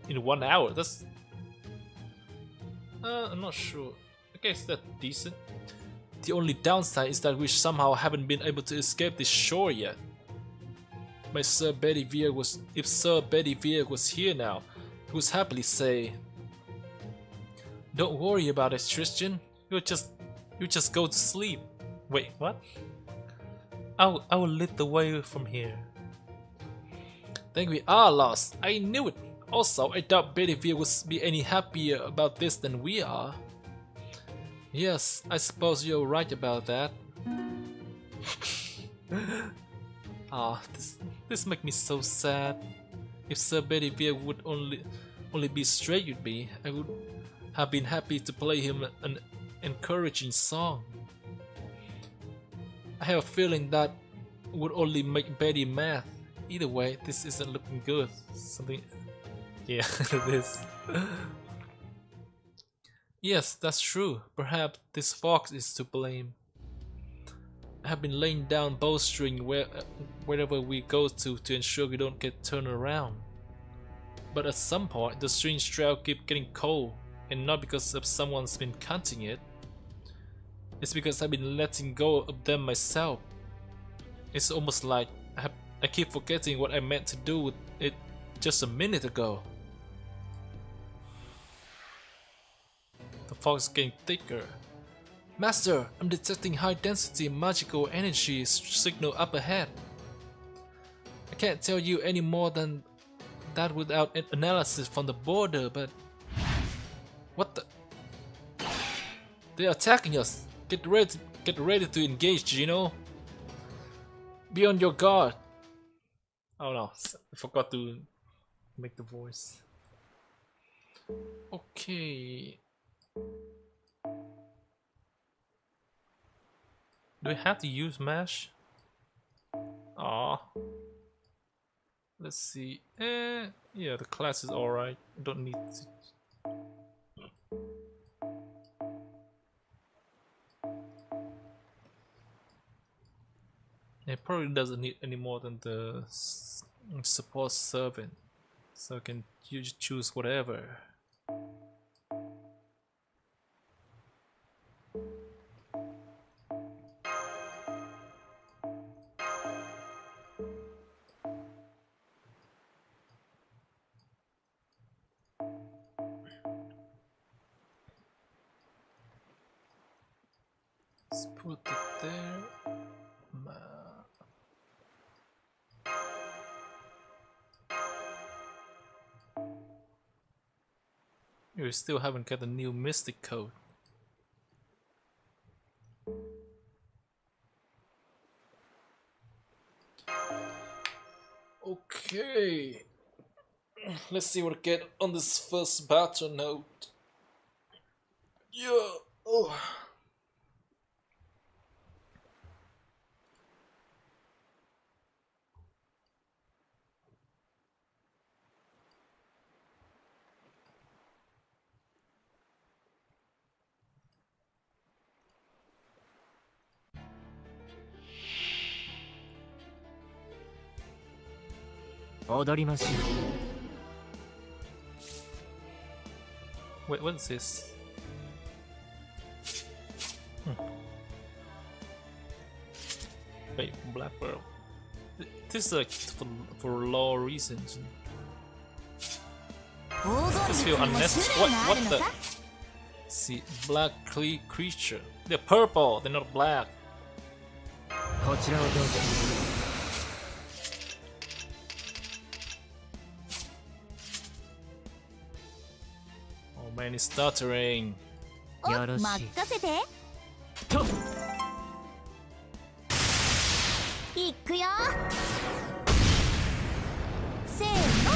In 1 hour, that's... I'm not sure. I guess that's decent. The only downside is that we somehow haven't been able to escape this shore yet. If Sir Bedivere was here now, he would happily say, "Don't worry about it, Tristan. You just go to sleep." Wait, what? I will lead the way from here. Think we are lost. I knew it. Also, I doubt Bedivere would be any happier about this than we are. Yes, I suppose you're right about that. This makes me so sad. If Sir Bedivere would only be straight with me, I would have been happy to play him an encouraging song. I have a feeling that would only make Betty mad. Either way, this isn't looking good. Something... Yeah, it is. Yes, that's true. Perhaps this fox is to blame. I have been laying down bowstring wherever we go to ensure we don't get turned around. But at some point, the string trail keeps getting cold, and not because of someone's been cutting it. It's because I've been letting go of them myself. It's almost like I keep forgetting what I meant to do with it just a minute ago. The fog is getting thicker. Master, I'm detecting high density magical energy signal up ahead. I can't tell you any more than that without an analysis from the border, but... What the... They're attacking us! Get ready to engage, Gino! Be on your guard! Oh no, I forgot to make the voice. Okay... Do we have to use mesh? Ah, let's see. Yeah, the class is alright. I don't need to. It probably doesn't need any more than the support servant, so I can choose whatever. Let's put it there. We still haven't got a new mystic code. Okay. Let's see what I get on this first battle note. Yeah. Oh. Wait, what is this? Wait, Black Pearl. This is like for law reasons. This feel unnecessary. What the? See, black creature. They're purple. They're not black. Oh man, it's stuttering. 任せていくよせーの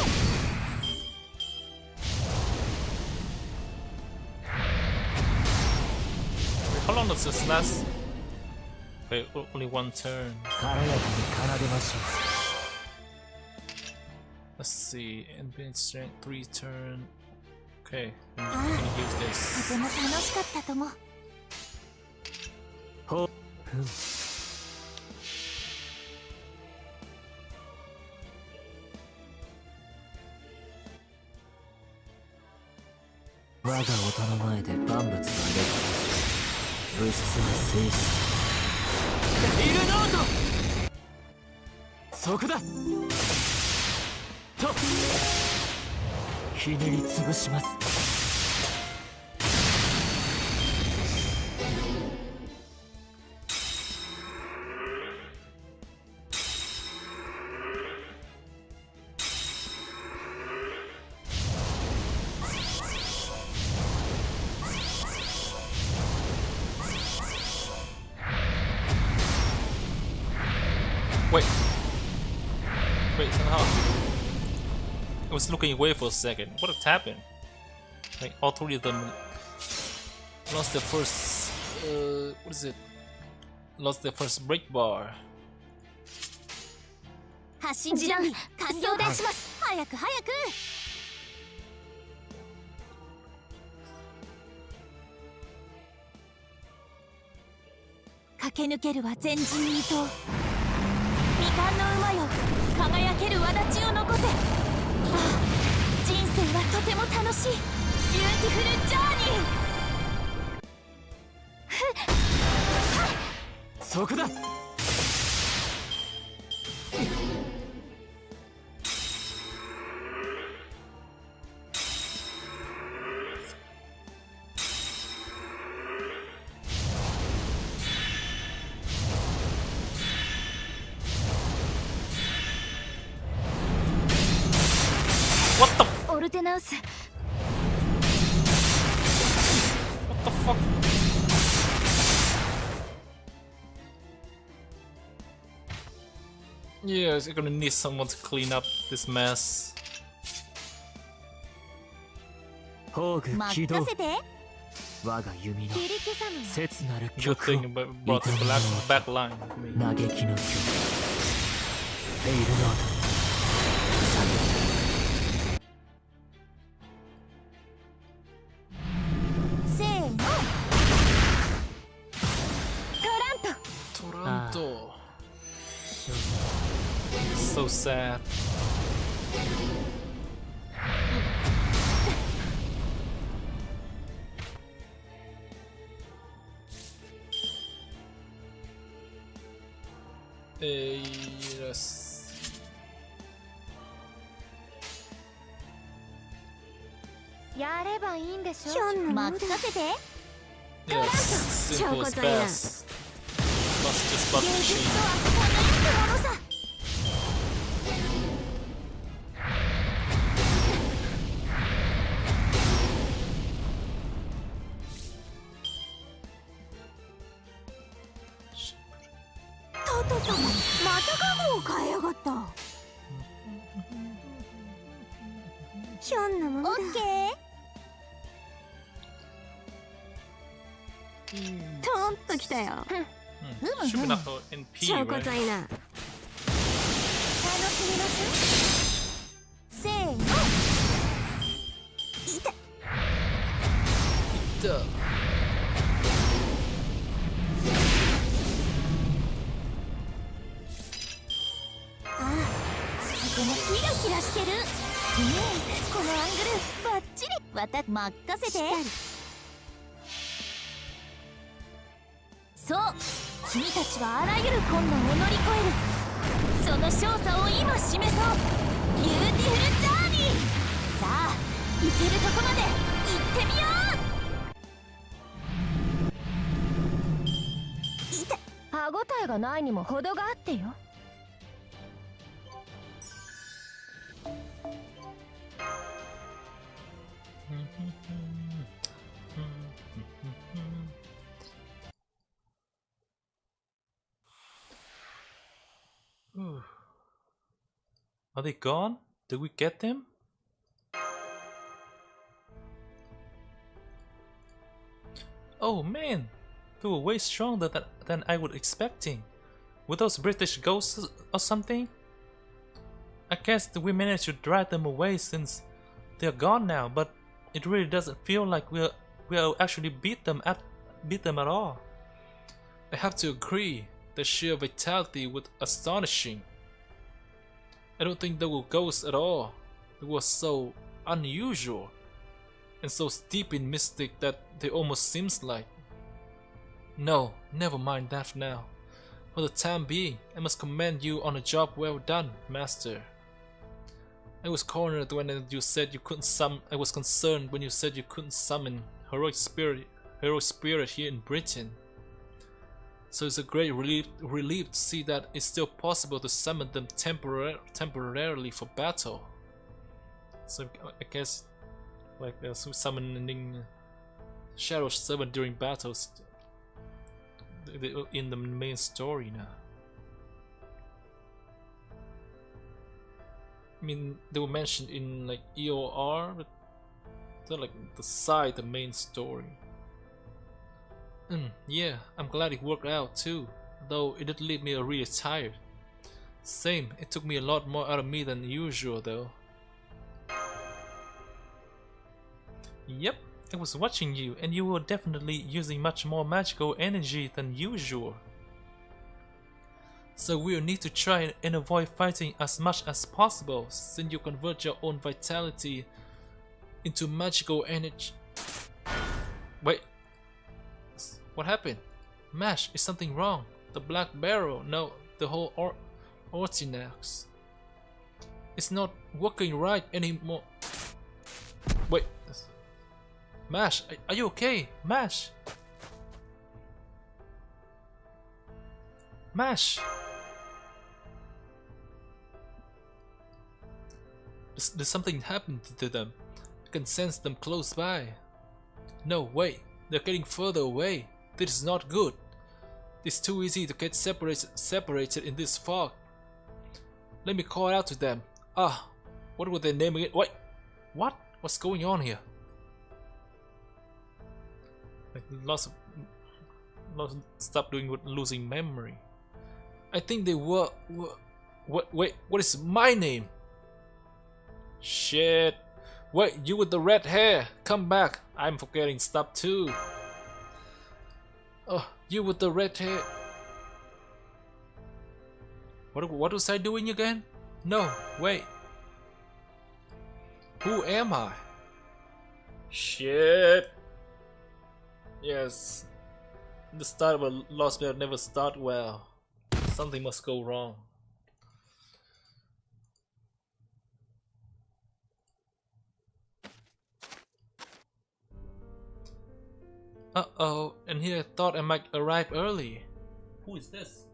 Wait, how long does this last? Wait, only one turn. Let's see, infinite strength, 3 turn. Okay, I'm gonna use と this. ても楽しかったとも 我が音の前で万物は劣化物質は静止イルノートそこだとひねり潰します Wait, somehow. I was looking away for a second. What happened? Like, all 3 of them lost their first. What is it? Lost their first break bar. 発信時間完了です早く早く 駆け抜けるは前人未到未完の馬よ輝ける轍を残せああ人生はとても楽しいビューティフルジャーニーそこだ What the? オルテナウス What the fuck? Yeah, you're gonna need someone to clean up this mess. 宝具起動任せて我が弓の切り消さぬ切なる Good 曲を thing about brought the back line. 嘆きの曲フェイルノートせーのトラント Toronto. So sad. Yes. やればいいんでしょ任せて Yes. Simple as best. Must just bust 現 the 実 machine. とはこのようなものさトト様またガムを変えやがったひょんなものだ。オッケー。トーンときたよ。Should be enough for NP, 超こ right? ざいな。楽しみましょう。せーの。いた。Duh. このキラキラしてる。このアングルバッチリ。任せて。そう、君たちはあらゆる困難を乗り越える。その勝査を今示そう。ビューティフルジャーニー。さあ、行けるとこまで行ってみよう。いた。歯ごたえがないにも程があってよ。Are they gone? Did we get them? Oh man, they were way stronger than I was expecting. Were those British ghosts or something? I guess that we managed to drive them away since they're gone now, but it really doesn't feel like we actually beat them at all. I have to agree, the sheer vitality was astonishing. I don't think they were ghosts at all. They were so unusual and so steep in mystic that they almost seems like. No, never mind that now. For the time being, I must commend you on a job well done, Master. I was cornered when you said you couldn't summon. I was concerned when you said you couldn't summon heroic spirit here in Britain. So it's a great relief to see that it's still possible to summon them temporarily for battle. So I guess, like summoning Shadow 7 during battles in the main story now. I mean, they were mentioned in like EOR, but they're like the main story. Yeah, I'm glad it worked out too, though it did leave me really tired. Same, it took me a lot more out of me than usual though. Yep, I was watching you and you were definitely using much more magical energy than usual. So we'll need to try and avoid fighting as much as possible, since you convert your own vitality into magical energy. Wait. What happened? Mash, is something wrong? The black barrel, no, the whole Ortinax. It's not working right anymore. Wait. Mash, are you okay? Mash! Mash! There's something happened to them. I can sense them close by. No, wait, they're getting further away. This is not good. It's too easy to get separated in this fog. Let me call out to them. Ah, what were they naming it? Wait, what? What's going on here? Like lots of stop doing with losing memory. I think they were. Wait, what is my name? Shit. Wait, you with the red hair, come back. I'm forgetting stuff too. Oh, you with the red hair. What was I doing again? No, wait. Who am I? Shit. Yes. The start of a Lostbelt never start well. Something must go wrong. Uh-oh, and here I thought I might arrive early. Who is this?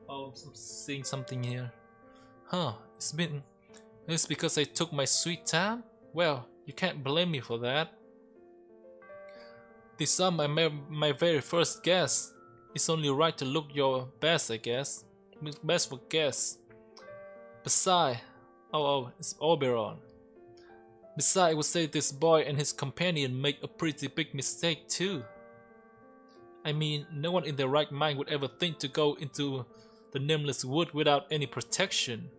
Oh, I'm seeing something here. Huh, it's because I took my sweet time? Well, you can't blame me for that. These are my very first guess. It's only right to look your best, I guess. Best for guests. Besides, oh, it's Oberon. Besides, I would say this boy and his companion make a pretty big mistake too. I mean, no one in their right mind would ever think to go into the nameless wood without any protection.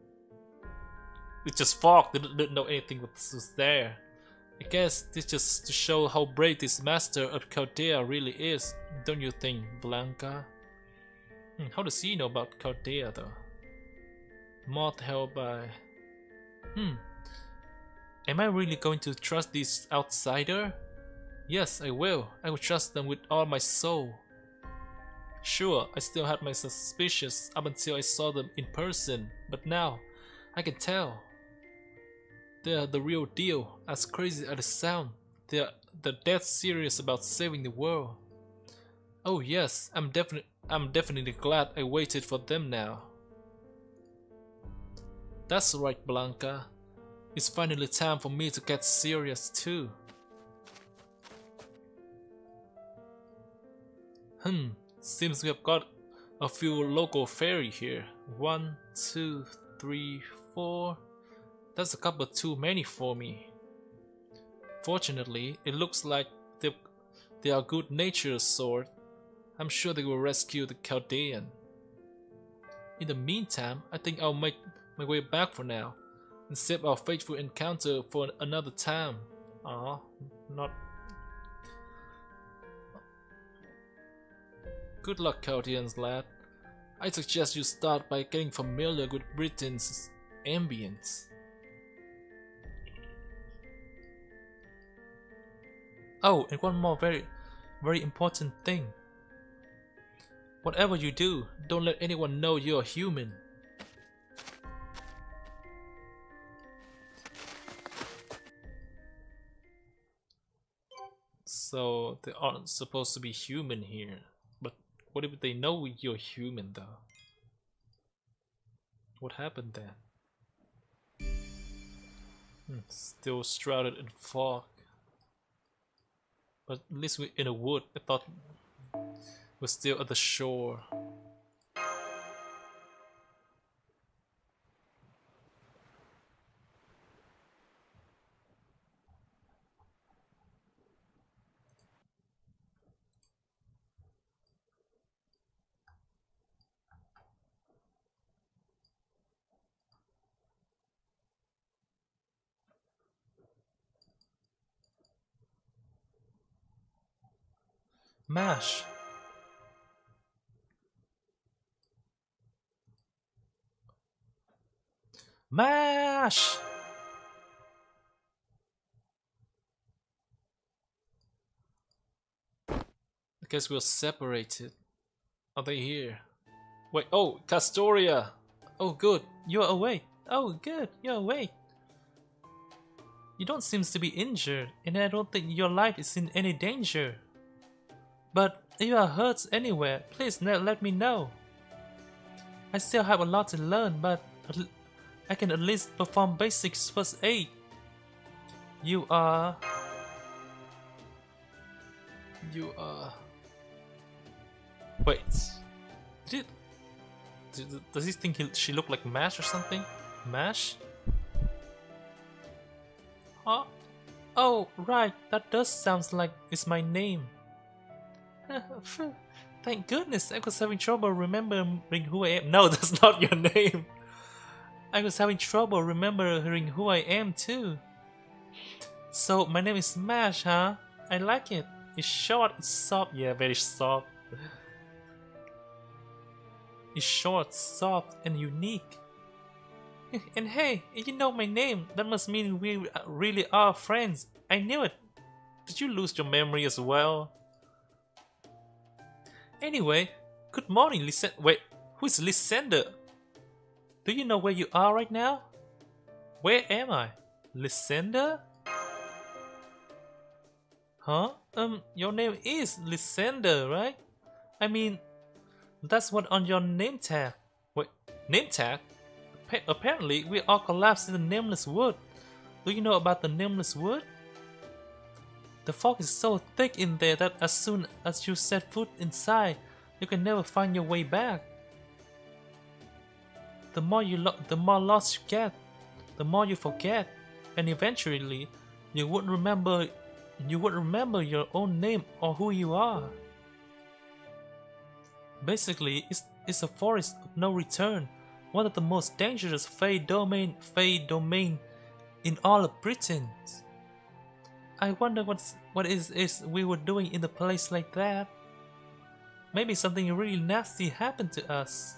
It's just fog, they didn't know anything was there. I guess this just to show how brave this master of Chaldea really is, don't you think, Blanca? How does he know about Chaldea though? Moth held by... Am I really going to trust this outsider? Yes, I will. I will trust them with all my soul. Sure, I still had my suspicions up until I saw them in person, but now I can tell. They're the real deal, as crazy as it sounds. They're dead serious about saving the world. Oh yes, I'm definitely glad I waited for them now. That's right, Blanca. It's finally time for me to get serious too. Seems we have got a few local fairy here. 1, 2, 3, 4. That's a couple too many for me. Fortunately, it looks like they are good-natured sort. I'm sure they will rescue the Chaldean. In the meantime, I think I'll make my way back for now and save our fateful encounter for another time. Not. Good luck, Chaldeans lad. I suggest you start by getting familiar with Britain's ambience. Oh, and one more very important thing. Whatever you do, don't let anyone know you're human. So they aren't supposed to be human here. But what if they know you're human though? What happened then? Still shrouded in fog. But at least we're in a wood. I thought we're still at the shore. Mash! Mash! I guess we're separated. Are they here? Wait, oh, Castoria! Oh good, you're awake. Oh good, you're awake. You don't seem to be injured, and I don't think your life is in any danger. But if you are hurt anywhere, please let me know. I still have a lot to learn, but I can at least perform basic first aid. You are... Wait. Does he think she looked like Mash or something? Mash? Huh? Oh, right. That does sound like it's my name. Thank goodness, I was having trouble remembering who I am. No, that's not your name. I was having trouble remembering who I am too. So, my name is Mash, huh? I like it. It's short, it's soft. Yeah, very soft. It's short, soft, and unique. And hey, if you know my name, that must mean we really are friends. I knew it. Did you lose your memory as well? Anyway, good morning, Lysander. Wait, who is Lysander? Do you know where you are right now? Where am I? Lysander? Huh? Your name is Lysander, right? I mean, that's what on your name tag. Wait, name tag? Apparently, we all collapsed in the Nameless Wood. Do you know about the Nameless Wood? The fog is so thick in there that as soon as you set foot inside, you can never find your way back. The more lost you get, the more you forget, and eventually you wouldn't remember your own name or who you are. Basically, it's a forest of no return, one of the most dangerous Fey domain in all of Britain. I wonder what is we were doing in a place like that. Maybe something really nasty happened to us.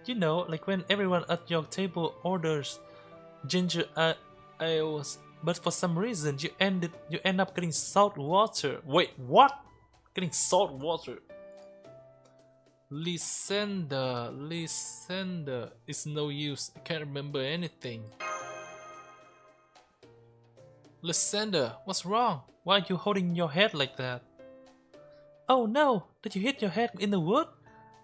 You know, like when everyone at your table orders ginger ales, but for some reason you end up getting salt water. Wait, what? Getting salt water? Lysander, it's no use. I can't remember anything. Lysander, what's wrong? Why are you holding your head like that? Oh no! Did you hit your head in the wood?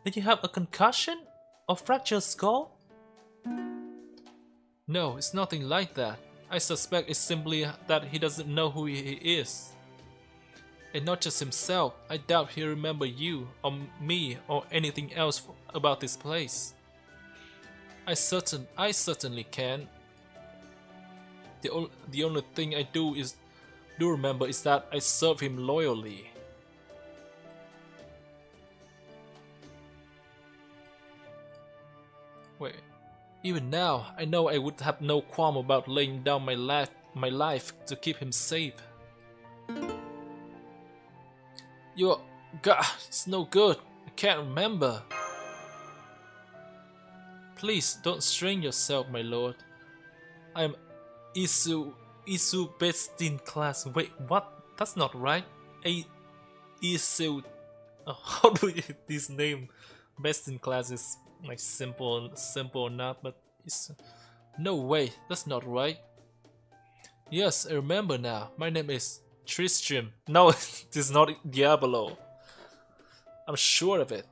Did you have a concussion? Or fractured skull? No, it's nothing like that. I suspect it's simply that he doesn't know who he is. And not just himself, I doubt he'll remember you, or me, or anything else about this place. I certainly can. The only thing I do remember is that I serve him loyally. Wait, even now, I know I would have no qualm about laying down my life to keep him safe. God, it's no good. I can't remember. Please don't strain yourself, my lord. I am Isu best in class. Wait, what? That's not right. Isu. How do you hit this name? Best in class is like simple enough, but it's no way. That's not right. Yes, I remember now. My name is Tristram. No, this is not Diablo. I'm sure of it.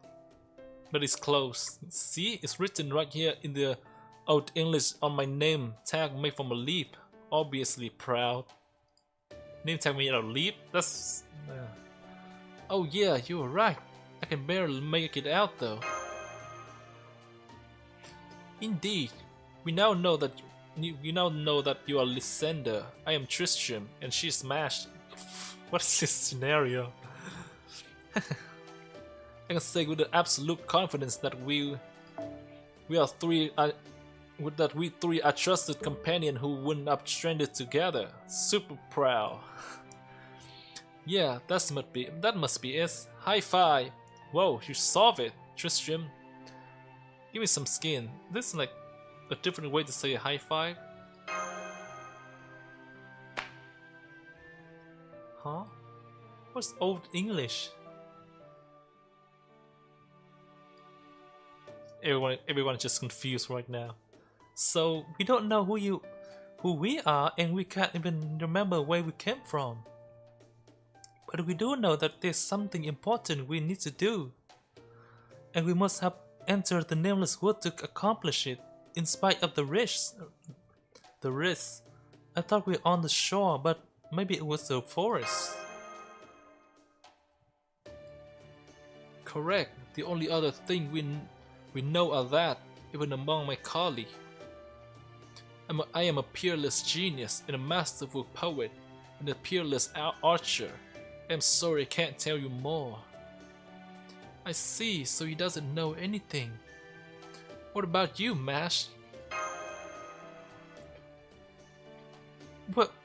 But it's close. See, it's written right here in the Old English on my name tag made from a leaf. Obviously proud. Name tag made out of leaf? That's... Oh yeah, you were right. I can barely make it out though. Indeed. We now know that you are Lysander. I am Tristram, and she's Smashed. What is this scenario? I can say with absolute confidence that we three are trusted companions who wouldn't have stranded together. Super proud. Yeah, that must be it. High five. Whoa, you solved it, Tristram. Give me some skin. This is like a different way to say a high five. Huh? What's Old English? Everyone's just confused right now. So we don't know who we are, and we can't even remember where we came from. But we do know that there's something important we need to do, and we must have entered the Nameless Wood to accomplish it, in spite of the risks. I thought we were on the shore, but maybe it was the forest. Correct. The only other thing we know are that, even among my colleagues. I am a peerless genius and a masterful poet and a peerless archer. I'm sorry I can't tell you more. I see, so he doesn't know anything. What about you, Mash?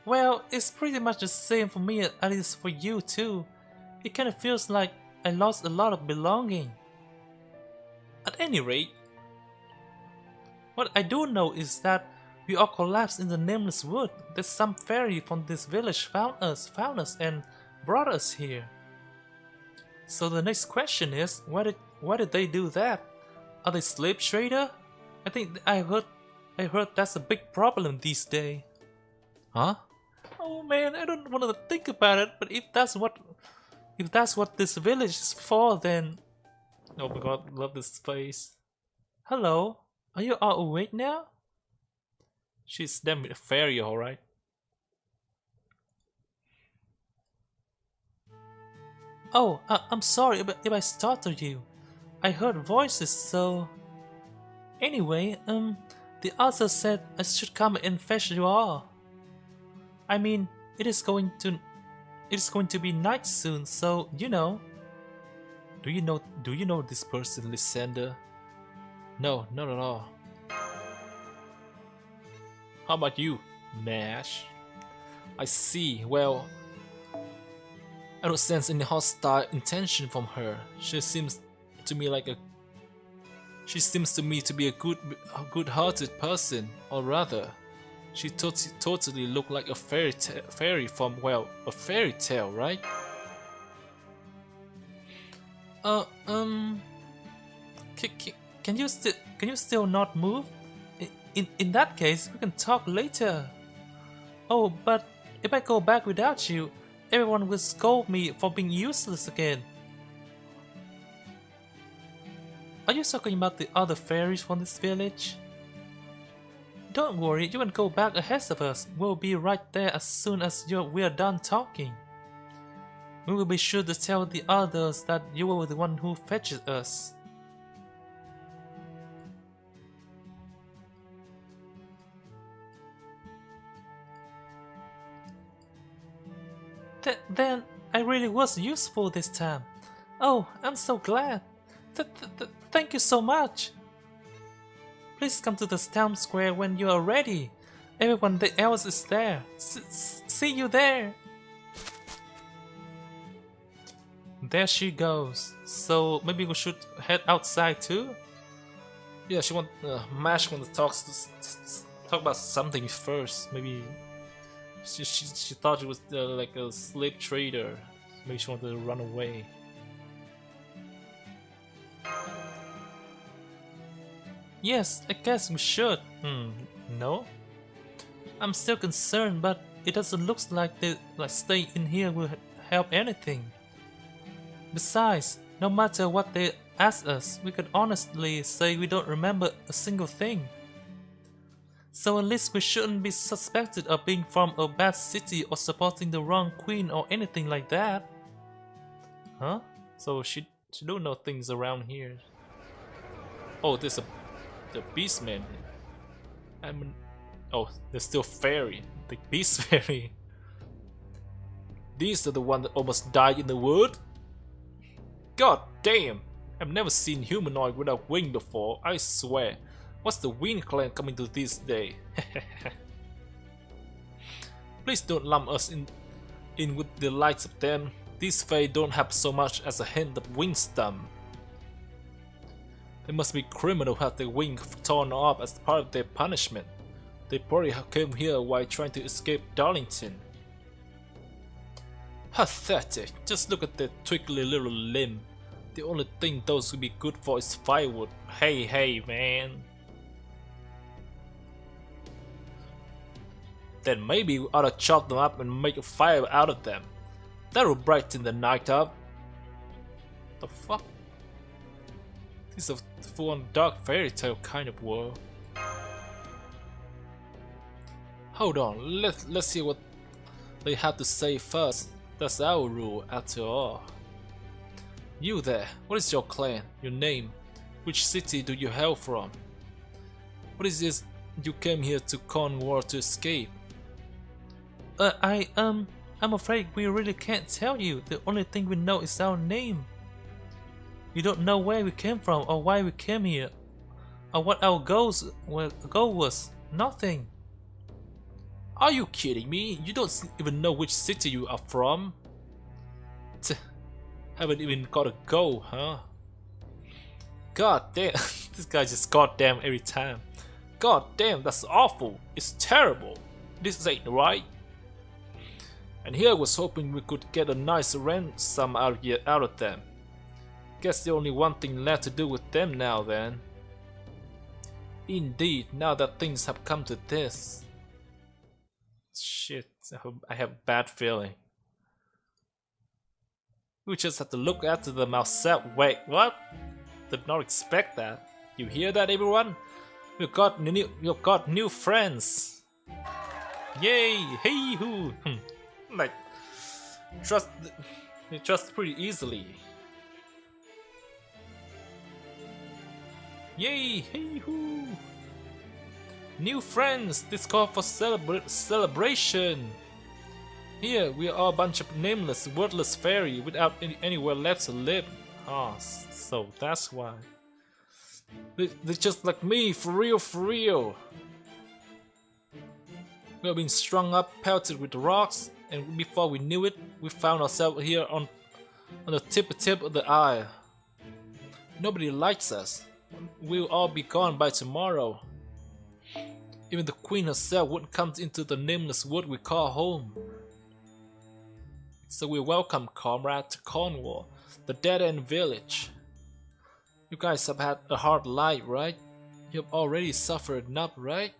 Well, it's pretty much the same for me as it is for you too. It kind of feels like I lost a lot of belonging. At any rate, what I do know is that we all collapsed in the Nameless Wood. That some fairy from this village found us and brought us here. So the next question is, why did they do that? Are they slave trader? I think I heard that's a big problem these days. Huh? Oh man, I don't want to think about it. But if that's what this village is for, then oh my god, love this face. Hello, are you all awake now? She's damn a fairy, alright. Oh, I'm sorry if I startled you. I heard voices, so... Anyway, the author said I should come and fetch you all. I mean, it is going to be night soon, so you know. Do you know this person, Lysander? No, not at all. How about you, Nash? I see. Well, I don't sense any hostile intention from her. She seems to me to be a good-hearted person, or rather, she totally looked like a fairy from, well, a fairy tale, right? Can you still not move? In that case, we can talk later. Oh, but if I go back without you, everyone will scold me for being useless again. Are you talking about the other fairies from this village? Don't worry, you can go back ahead of us. We'll be right there as soon as we are done talking. We will be sure to tell the others that you were the one who fetched us. Then I really was useful this time. Oh, I'm so glad. Thank you so much. Please come to the town square when you are ready. Everyone else is there. See you there. There she goes. So maybe we should head outside too? Yeah, Mash wants to talk about something first. Maybe she thought it was like a slave trader. Maybe she wanted to run away. Yes, I guess we should. No? I'm still concerned, but it doesn't look like staying in here will help anything. Besides, no matter what they ask us, we can honestly say we don't remember a single thing. So at least we shouldn't be suspected of being from a bad city or supporting the wrong queen or anything like that. Huh? So she don't know things around here. Oh, there's the beastman. Oh, there's still fairy. The beast fairy. These are the ones that almost died in the wood? God damn! I've never seen humanoid without wing before, I swear. What's the Wind Clan coming to this day? Please don't lump us in with the likes of them. These Fae don't have so much as a hint of wingstem. They must be criminal who had their wing torn off as part of their punishment. They probably came here while trying to escape Darlington. Pathetic. Just look at their twiggly little limb. The only thing those would be good for is firewood. Hey man. Then maybe we ought to chop them up and make a fire out of them. That'll brighten the night up. The fuck? This is a full-on dark fairy tale kind of world. Hold on, let's hear what they have to say first. That's our rule, after all. You there, what is your clan, your name? Which city do you hail from? What is this you came here to Cornwall to escape? I'm afraid we really can't tell you. The only thing we know is our name. We don't know where we came from or why we came here, or what our goal was. Nothing. Are you kidding me? You don't even know which city you are from? Haven't even got a goal, huh? God damn, this guy just goddamn every time. God damn, that's awful. It's terrible. This ain't right. And here I was hoping we could get a nice ransom out of them. Guess the only one thing left to do with them now then. Indeed, now that things have come to this. Shit, I have a bad feeling. We just have to look after them ourselves. Wait, what? Did not expect that. You hear that, everyone? We've got new friends. Yay! Hey hoo! Like, trust pretty easily. Yay! Hey hoo! New friends! This call for celebration! Here, we are a bunch of nameless, wordless fairy without anywhere left to live. Ah, so that's why. They're just like me, for real, for real. We have been strung up, pelted with rocks, and before we knew it, we found ourselves here on the tip of the eye. Nobody likes us. We'll all be gone by tomorrow. Even the queen herself wouldn't come into the nameless wood we call home. So we welcome comrade to Cornwall, the dead-end village. You guys have had a hard life, right? You have already suffered enough, right?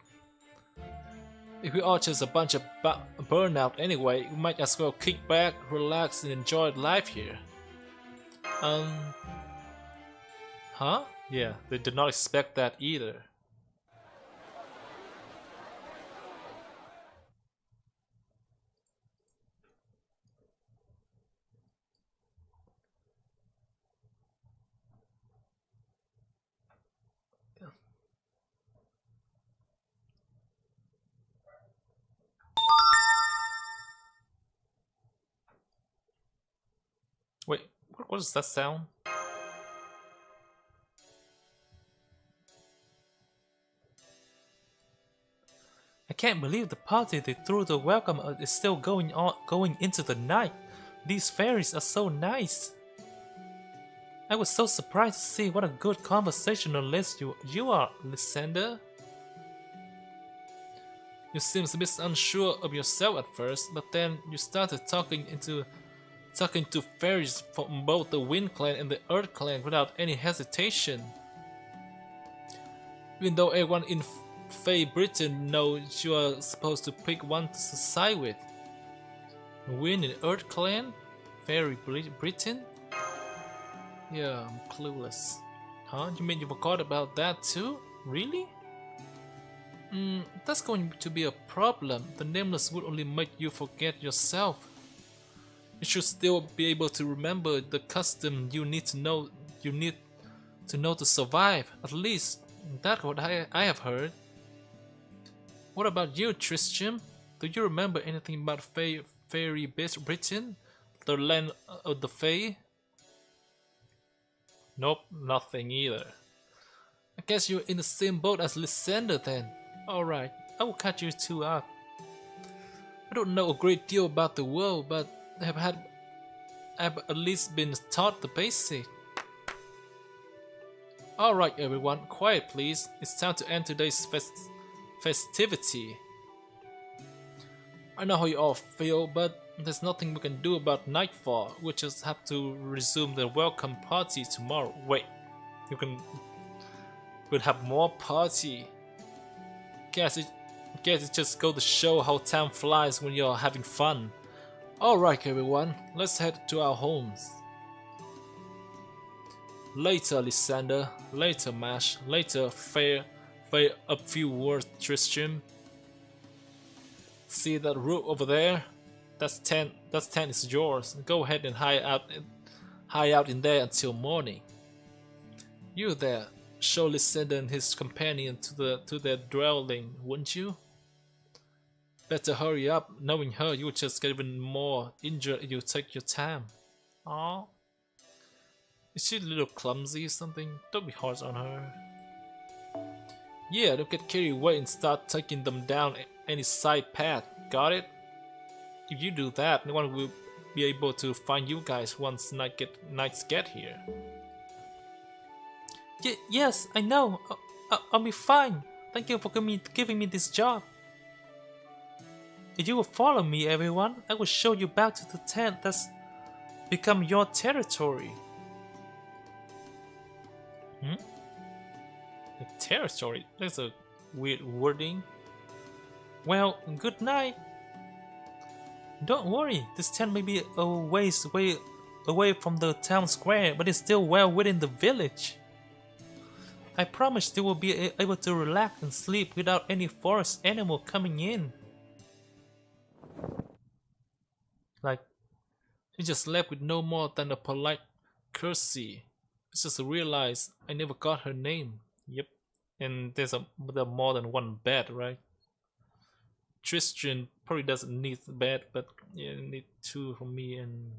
If we are just a bunch of burnout anyway, we might as well kick back, relax, and enjoy life here. Huh? Yeah, they did not expect that either. Wait, what does that sound? I can't believe the party they threw the welcome is still going into the night. These fairies are so nice. I was so surprised to see what a good conversationalist you are, Lysander. You seemed a bit unsure of yourself at first, but then you started talking to fairies from both the Wind Clan and the Earth Clan without any hesitation. Even though everyone in Fey Britain knows you are supposed to pick one to side with. Wind and Earth Clan? Fairy Britain? Yeah, I'm clueless. Huh? You mean you forgot about that too? Really? That's going to be a problem. The nameless would only make you forget yourself. You should still be able to remember the custom you need to know to survive. At least that's what I have heard. What about you, Tristram? Do you remember anything about Fairy Britain? The land of the Fae? Nope, nothing either. I guess you're in the same boat as Lysander then. Alright, I will catch you two up. I don't know a great deal about the world, but I have at least been taught the basic. Alright everyone, quiet please. It's time to end today's festivity. I know how you all feel, but there's nothing we can do about nightfall. We'll just have to resume the welcome party tomorrow. Wait, we'll have more party. Guess it just goes to show how time flies when you're having fun. Alright everyone, let's head to our homes. Later Lysander, later Mash, later Fair a few words Tristram. See that roof over there? That's 10 is yours. Go ahead and hide out in there until morning. You there, show Lysander and his companion to their dwelling, wouldn't you? Better hurry up, knowing her you'll just get even more injured if you take your time. Aww. Is she a little clumsy or something? Don't be harsh on her. Yeah, don't get carried away and start taking them down any side path, got it? If you do that, no one will be able to find you guys once nights get here. Yes, I know. I'll be fine. Thank you for giving me this job. If you will follow me, everyone, I will show you back to the tent that's become your territory. The territory? That's a weird wording. Well, good night. Don't worry, this tent may be a ways away from the town square, but it's still well within the village. I promise you will be able to relax and sleep without any forest animal coming in. Like, she just left with no more than a polite courtesy. I just realized I never got her name. Yep, and there's more than one bed, right? Tristan probably doesn't need the bed, but yeah, need 2 for me and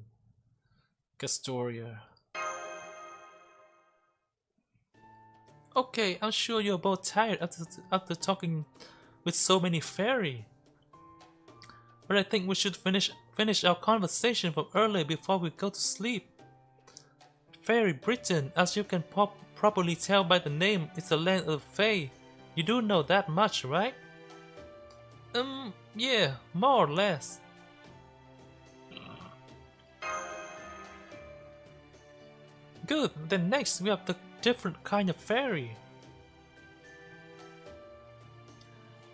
Castoria. Okay, I'm sure you're both tired after talking with so many fairy. But I think we should finish our conversation from earlier before we go to sleep. Fairy Britain, as you can properly tell by the name, is the land of Fae. You do know that much, right? Yeah, more or less. Good, then next we have the different kind of fairy.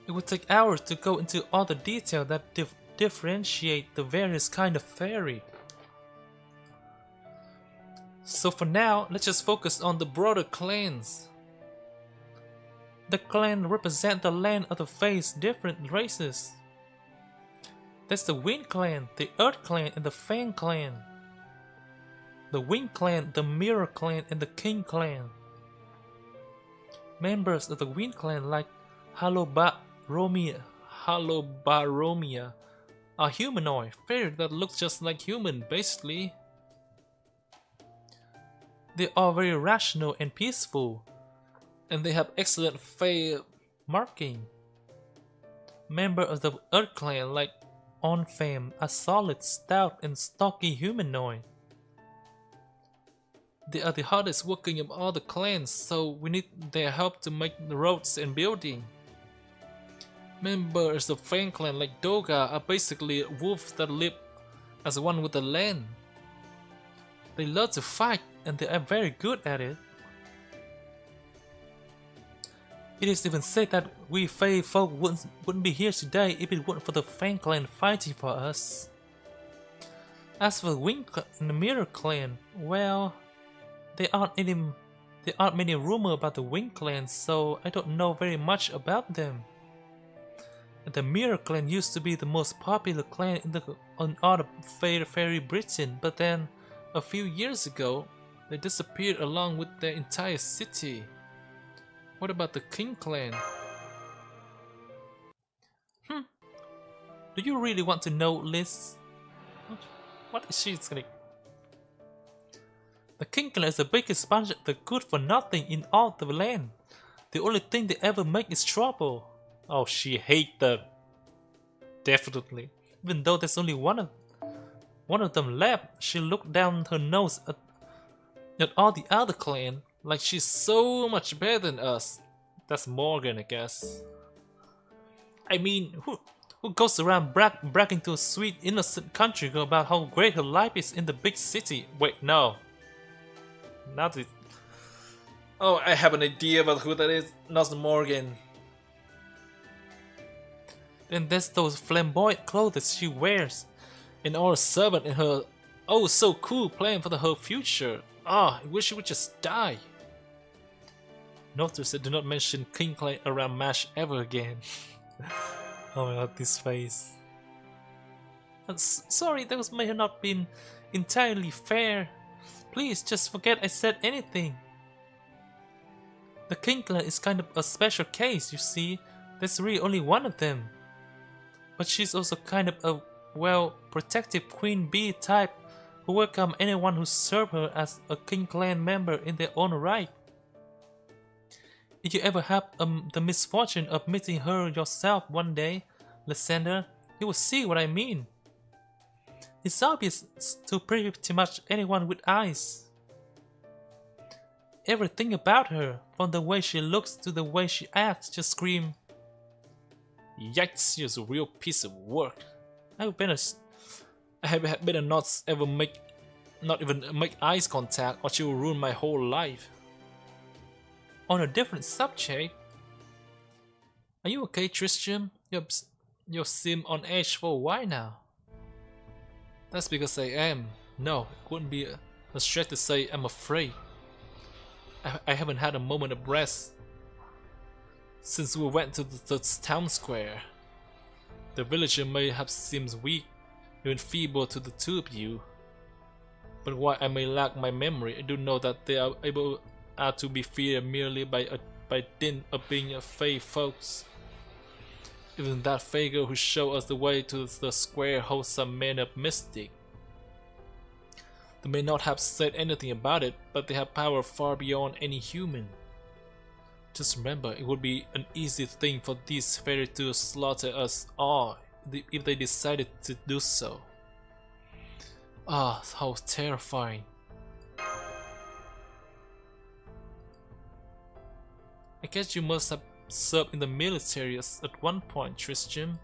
It would take hours to go into all the detail that differentiate the various kind of fairy. So for now, let's just focus on the broader clans. The clan represent the land of the Fae's different races. There's the Wind Clan, the Earth Clan, and the Fang Clan. The Wind Clan, the Mirror Clan, and the King Clan. Members of the Wind Clan like Halobaromia are humanoid, fairy that looks just like human basically. They are very rational and peaceful, and they have excellent Fae marking. Members of the Earth Clan like Onfam are solid, stout, and stocky humanoid. They are the hardest working of all the clans, so we need their help to make the roads and building. Members of Fang Clan like Doga are basically wolves that live as one with the land. They love to fight, and they are very good at it. It is even said that we Fae folk wouldn't be here today if it weren't for the Fang Clan fighting for us. As for the Wind Clan and the Mirror Clan, well, there aren't many rumors about the Wind Clan, so I don't know very much about them. And the Mirror Clan used to be the most popular clan on all of Fairy Britain, but then a few years ago, they disappeared along with their entire city. What about the King Clan? Do you really want to know, Liz? What is she saying? The King Clan is the biggest bunch of the good for nothing in all the land. The only thing they ever make is trouble. Oh, she hates them. Definitely. Even though there's only one of them left, she looked down her nose at all the other clan like she's so much better than us. That's Morgan, I guess. I mean, who goes around bragging to a sweet, innocent country girl about how great her life is in the big city? Wait, no. Not it. Oh, I have an idea about who that is. Not Morgan. Then there's those flamboyant clothes she wears, and all her servant and her oh so cool plan for her future. Ah, I wish she would just die. Notice that do not mention King Clan around MASH ever again. Oh my god, this face. Sorry, those may have not been entirely fair. Please just forget I said anything. The King Clan is kind of a special case, you see. There's really only one of them. But she's also kind of a, well, protective queen bee type who welcome anyone who serves her as a King Clan member in their own right. If you ever have the misfortune of meeting her yourself one day, Lysander, you will see what I mean. It's obvious to pretty much anyone with eyes. Everything about her, from the way she looks to the way she acts, just scream, yikes, you're a real piece of work. I had better not even make eye contact, or she will ruin my whole life. On a different subject, are you okay, Tristram? You seem on edge for a while now. That's because I am. No, it wouldn't be a stretch to say I'm afraid. I haven't had a moment of rest since we went to the town square. The villager may have seemed weak, even feeble to the two of you. But while I may lack my memory, I do know that they are able to be feared merely by dint of being Fae folks. Even that figure who showed us the way to the square holds some manner of mystic. They may not have said anything about it, but they have power far beyond any human. Just remember, it would be an easy thing for these fairies to slaughter us all if they decided to do so. Ah, how terrifying. I guess you must have served in the military at one point, Tristram.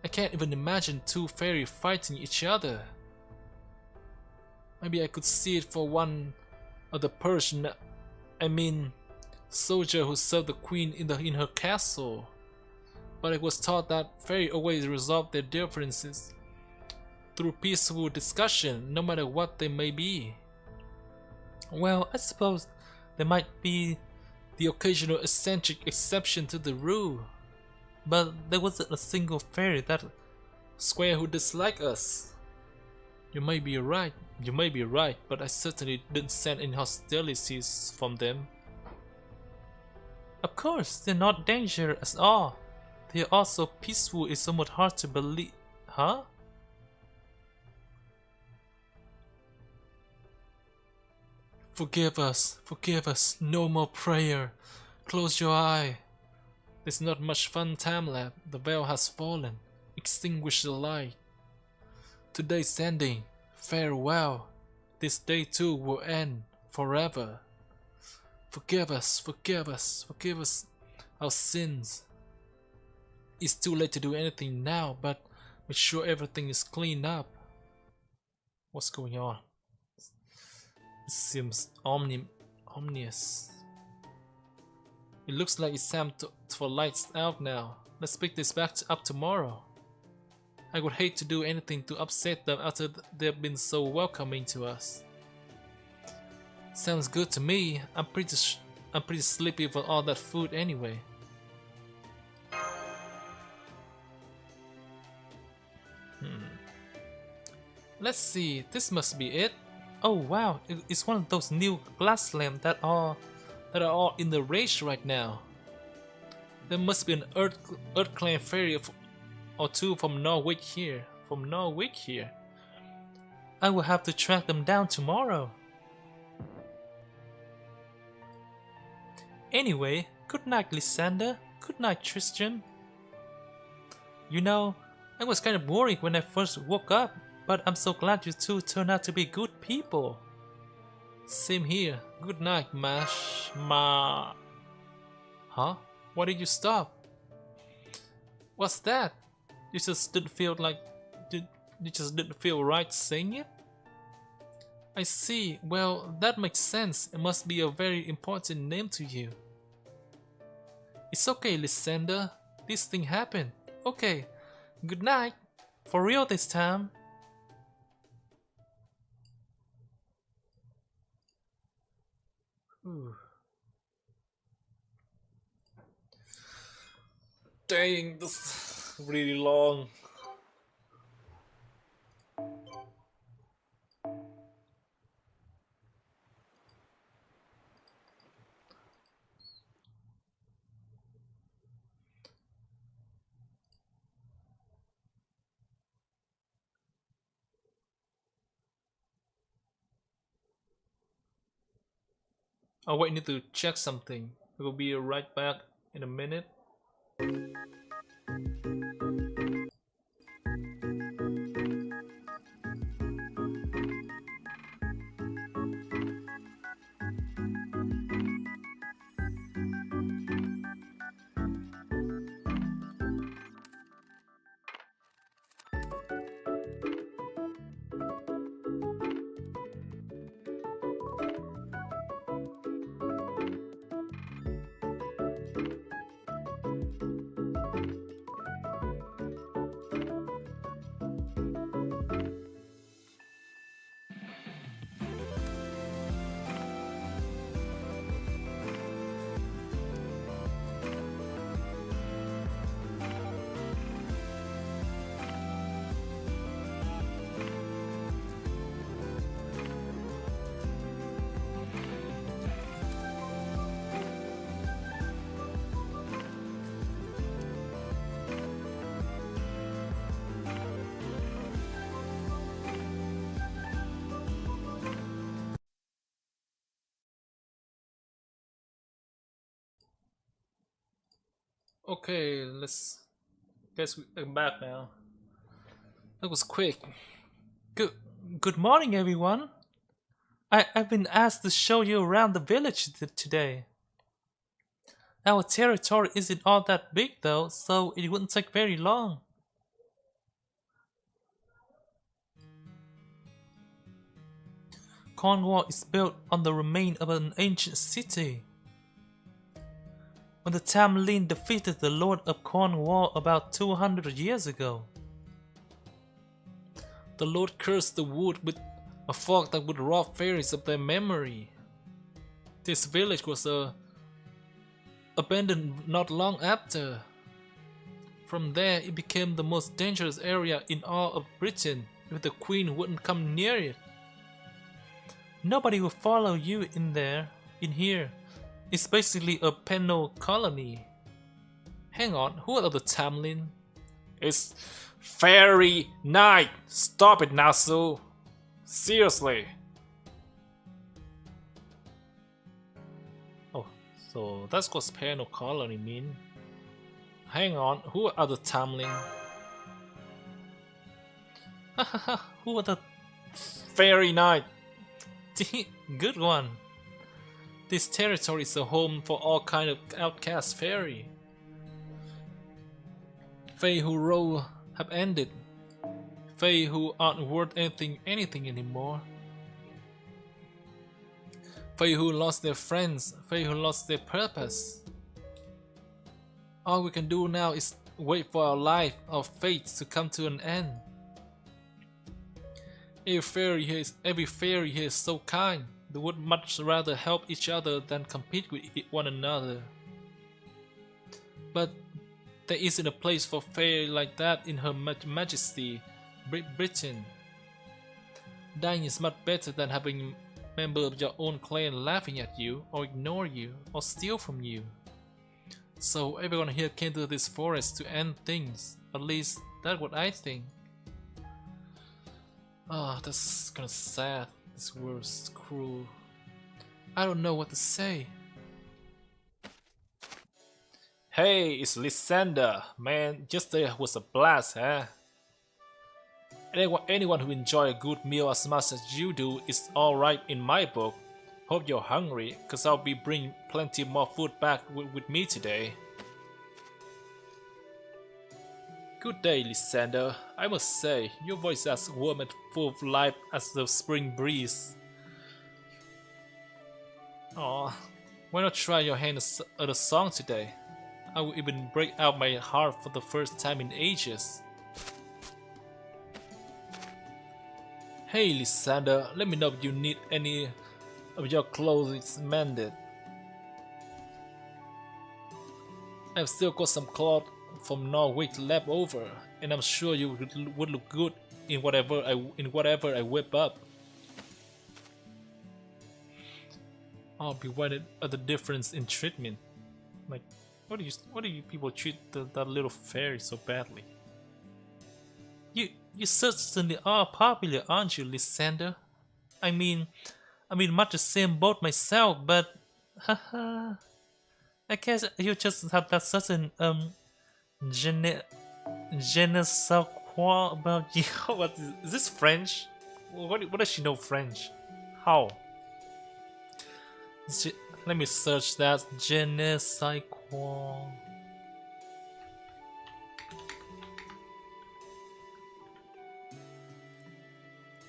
I can't even imagine two fairies fighting each other. Maybe I could see it for one of the Persian, soldier who served the queen in her castle. But I was taught that fairies always resolve their differences through peaceful discussion, no matter what they may be. Well, I suppose there might be the occasional eccentric exception to the rule, but there wasn't a single fairy that square who disliked us. You may be right, but I certainly didn't sense any hostilities from them. Of course, they're not dangerous at all. They are also peaceful. It's somewhat hard to believe. Huh? Forgive us, no more prayer. Close your eye. There's not much fun time left. The veil has fallen. Extinguish the light. Today's ending. Farewell. This day too will end forever. Forgive us our sins. It's too late to do anything now, but make sure everything is cleaned up. What's going on? It seems ominous. It looks like it's time for lights out now. Let's pick this up tomorrow. I would hate to do anything to upset them after they've been so welcoming to us. Sounds good to me. I'm pretty sleepy for all that food anyway. Let's see. This must be it. Oh wow! It's one of those new glass lamps that are all in the race right now. There must be an Earth Clan fairy or two from Norwich here. I will have to track them down tomorrow. Anyway, good night, Lysander. Good night, Tristram. You know, I was kind of worried when I first woke up, but I'm so glad you two turned out to be good people. Same here. Good night, Huh? Why did you stop? What's that? You just didn't feel right saying it? I see. Well, that makes sense. It must be a very important name to you. It's okay, Lysander. This thing happened. Okay. Good night. For real this time. Whew. Dang, this is really long. Oh wait, I need to check something. I will be right back in a minute. Okay, let's guess we're back now. That was quick. Good morning, everyone. I've been asked to show you around the village today. Our territory isn't all that big though, so it wouldn't take very long. Cornwall is built on the remain of an ancient city. When the Tamlin defeated the Lord of Cornwall about 200 years ago, the Lord cursed the wood with a fog that would rob fairies of their memory. This village was abandoned not long after. From there, it became the most dangerous area in all of Britain if the Queen wouldn't come near it. Nobody will follow you in here. It's basically a penal colony. Hang on, who are the Tamlin? It's Fairy Night! Stop it now, Sue! Seriously! Oh, so that's what penal colony mean. Hang on, who are the Tamlin? Who are the Fairy Night? Good one. This territory is a home for all kind of outcast fairy. Fae who rule have ended. Fae who aren't worth anything anymore. Fae who lost their friends. Fae who lost their purpose. All we can do now is wait for our life, our fate to come to an end. Every fairy here is so kind. They would much rather help each other than compete with one another. But there isn't a place for fairy like that in Her Majesty, Britain. Dying is much better than having a member of your own clan laughing at you, or ignore you, or steal from you. So everyone here came to this forest to end things. At least that's what I think. Ah, that's kinda sad. This world's cruel. I don't know what to say. Hey, it's Lysander. Man, yesterday was a blast, huh? Anyone who enjoys a good meal as much as you do is alright in my book. Hope you're hungry, cause I'll be bringing plenty more food back with me today. Good day, Lysander. I must say, your voice is as warm and full of life as the spring breeze. Aw, why not try your hand at a song today? I will even break out my harp for the first time in ages. Hey, Lysander, let me know if you need any of your clothes mended. I've still got some cloth from Norway left over, and I'm sure you would look good in whatever I whip up. I'll be wondering at the difference in treatment. Like, why do you people treat that little fairy so badly? You certainly are popular, aren't you, Lysander? I mean, much the same boat myself, but haha. I guess you just have that certain je ne sais quoi about you. What is this French? What does she know French? How? Let me search that. Je ne sais quoi.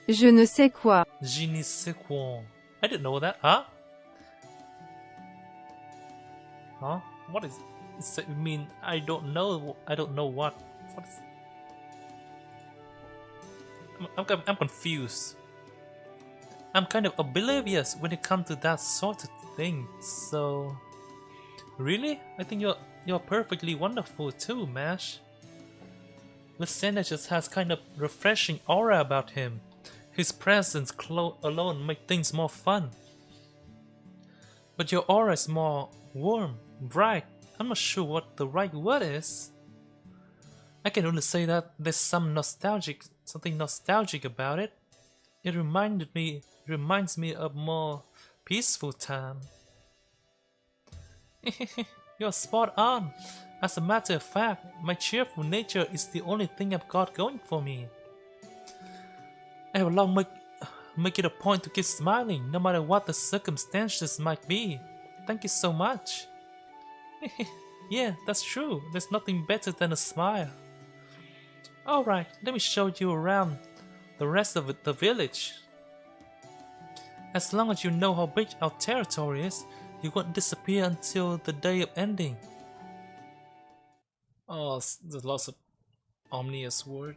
Je ne sais quoi. Je ne sais quoi. I didn't know that. Huh? Huh? What is it? I mean, I don't know. I don't know what. What is? I'm confused. I'm kind of oblivious when it comes to that sort of thing. So, really, I think you're perfectly wonderful too, Mash. Lysander just has kind of refreshing aura about him. His presence alone makes things more fun. But your aura is more warm, bright. I'm not sure what the right word is. I can only say that there's something nostalgic about it. It reminds me of more peaceful time. You're spot on. As a matter of fact, my cheerful nature is the only thing I've got going for me. I have long make it a point to keep smiling, no matter what the circumstances might be. Thank you so much. Yeah, that's true. There's nothing better than a smile. Alright, let me show you around the rest of the village. As long as you know how big our territory is, you won't disappear until the day of ending. Oh, there's lots of ominous word.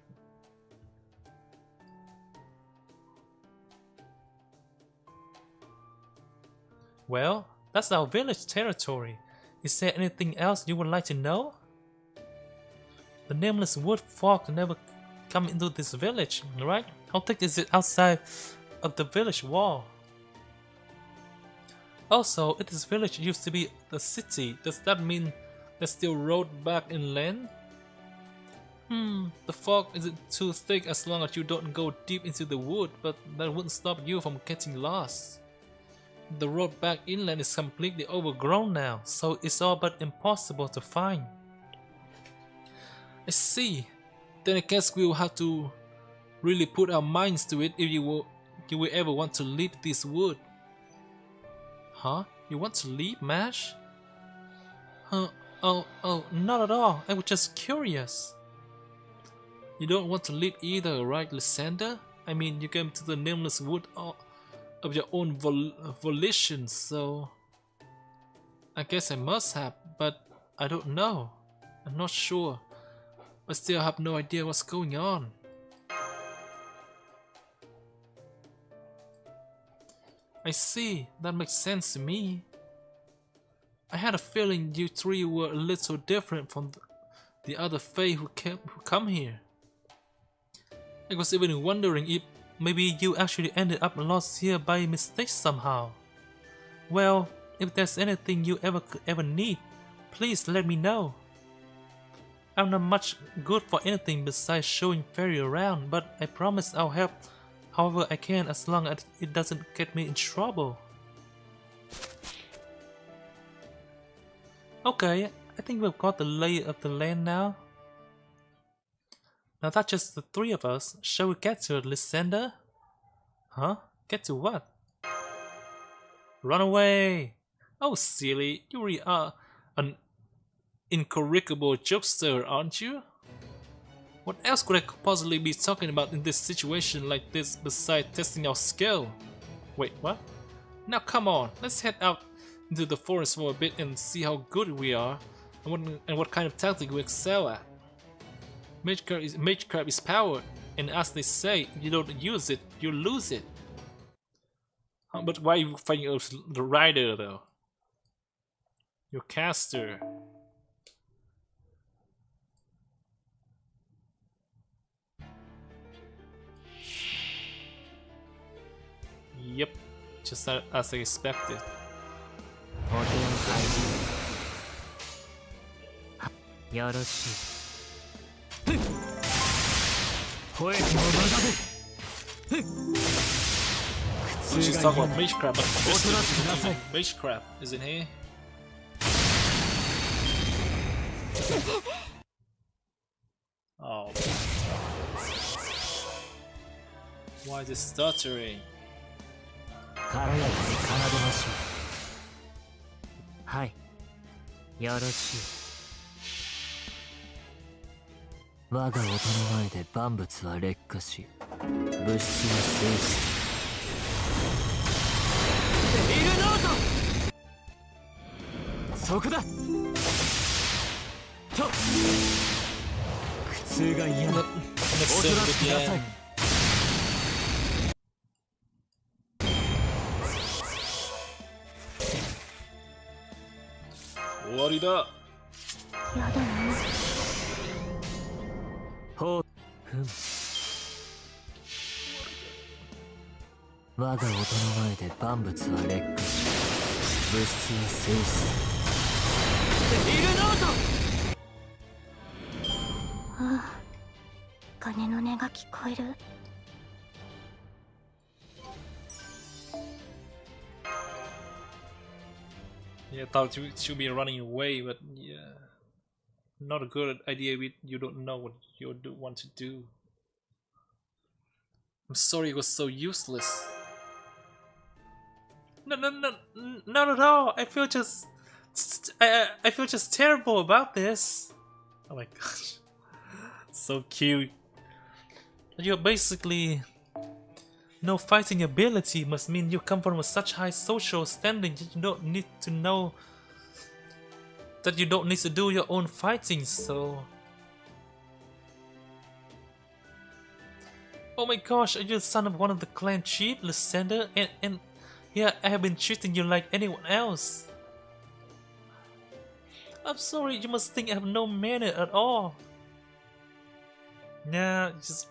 Well, that's our village territory. Is there anything else you would like to know? The nameless wood folk never come into this village, right? How thick is it outside of the village wall? Also, if this village used to be a city, does that mean there's still road back inland? The fog isn't too thick as long as you don't go deep into the wood, but that wouldn't stop you from getting lost. The road back inland is completely overgrown now, so it's all but impossible to find. I see. Then I guess we'll have to really put our minds to it if you will ever want to leave this wood. Huh? You want to leave, Mash? Huh? Oh, not at all. I was just curious. You don't want to leave either, right, Lysander? I mean, you came to the nameless wood of your own volition, so I guess I must have, but I don't know. I'm not sure. I still have no idea what's going on. I see, that makes sense to me. I had a feeling you three were a little different from the other Fae who come here. I was even wondering if maybe you actually ended up lost here by mistake somehow. Well, if there's anything you ever need, please let me know. I'm not much good for anything besides showing Fairy around, but I promise I'll help however I can as long as it doesn't get me in trouble. Okay, I think we've got the lay of the land now. Now that's just the three of us. Shall we get to it, Lysander? Huh? Get to what? Run away! Oh silly, you really are an incorrigible jokester, aren't you? What else could I possibly be talking about in this situation like this besides testing our skill? Wait, what? Now come on, let's head out into the forest for a bit and see how good we are and what kind of tactic we excel at. Magecraft is power, and as they say, if you don't use it, you lose it. But why are you fighting the rider though? Your caster. Yep, just as I expected. She's talking about Magecraft, but obviously Magecraft isn't he? Oh. Why is it stuttering? 軽やかに奏でましょう。はい、よろしい。我が音の前で万物は劣化し、物質は静止する。デビルノート！そこだ！と！苦痛が嫌だ。おとなしくなさい。 終わりだ。やだな。ほう、ふん。我が音の前で万物は劣化し、物質は静止する。デビルノート！ああ、鐘の音が聞こえる。 Yeah, I thought you should be running away, but yeah. not a good idea if you don't know what you want to do. I'm sorry it was so useless. No, not at all. I feel just I feel just terrible about this. Oh my gosh, so cute. You're basically no fighting ability must mean you come from such high social standing that you don't need to know that you don't need to do your own fighting. So, oh my gosh, are you the son of one of the clan chief, Lysander? And yeah, I have been treating you like anyone else. I'm sorry, you must think I have no manner at all. Yeah, just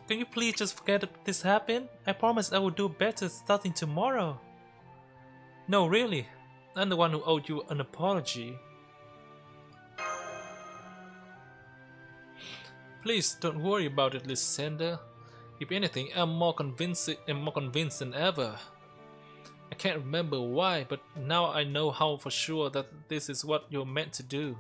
can you please just forget that this happened? I promise I will do better starting tomorrow. No, really, I'm the one who owed you an apology. Please don't worry about it, Lysander. If anything, I'm more convinced than ever. I can't remember why, but now I know how for sure that this is what you're meant to do.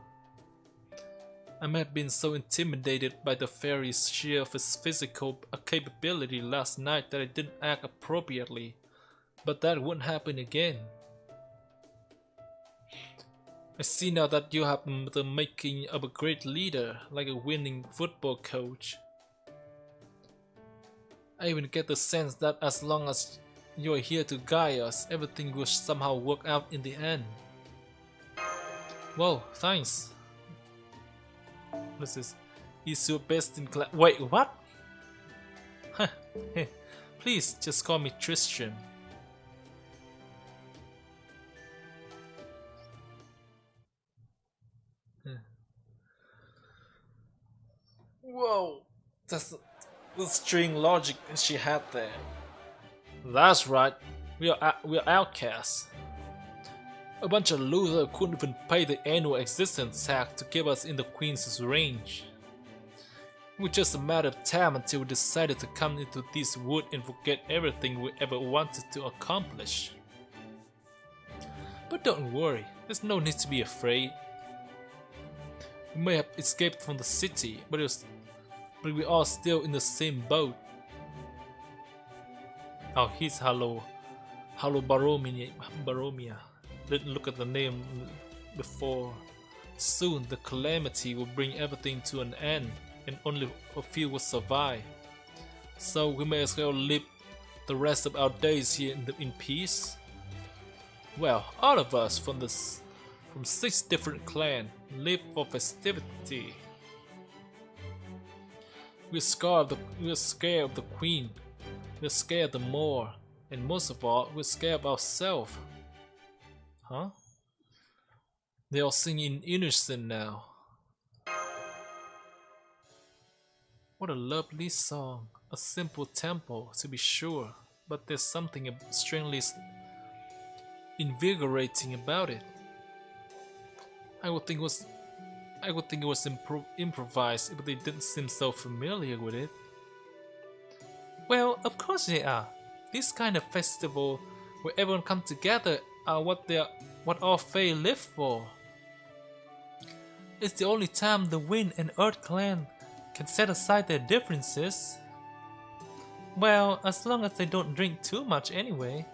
I may have been so intimidated by the fairy's sheer physical capability last night that I didn't act appropriately, but that wouldn't happen again. I see now that you have the making of a great leader, like a winning football coach. I even get the sense that as long as you are here to guide us, everything will somehow work out in the end. Whoa, thanks. What is this? Is your best in class? Wait, what? Huh. Please, just call me Tristan. Whoa, that's the string logic she had there. That's right, we are outcasts. A bunch of losers couldn't even pay the annual existence tax to keep us in the Queen's range. It was just a matter of time until we decided to come into this wood and forget everything we ever wanted to accomplish. But don't worry, there's no need to be afraid. We may have escaped from the city, but we're all still in the same boat. Oh, he's Hello Baromia. Didn't look at the name before. Soon the calamity will bring everything to an end, and only a few will survive. So we may as well live the rest of our days here in peace. Well, all of us from 6 different clans live for festivity. We're scared of the Queen. We're scared of the Moor, and most of all, we're scared of ourselves. Huh? They all sing in unison now. What a lovely song. A simple tempo, to be sure, but there's something strangely invigorating about it. I would think it was improvised if they didn't seem so familiar with it. Well, of course they are. This kind of festival where everyone comes together are what all Fae live for. It's the only time the Wind and Earth clan can set aside their differences. Well, as long as they don't drink too much anyway.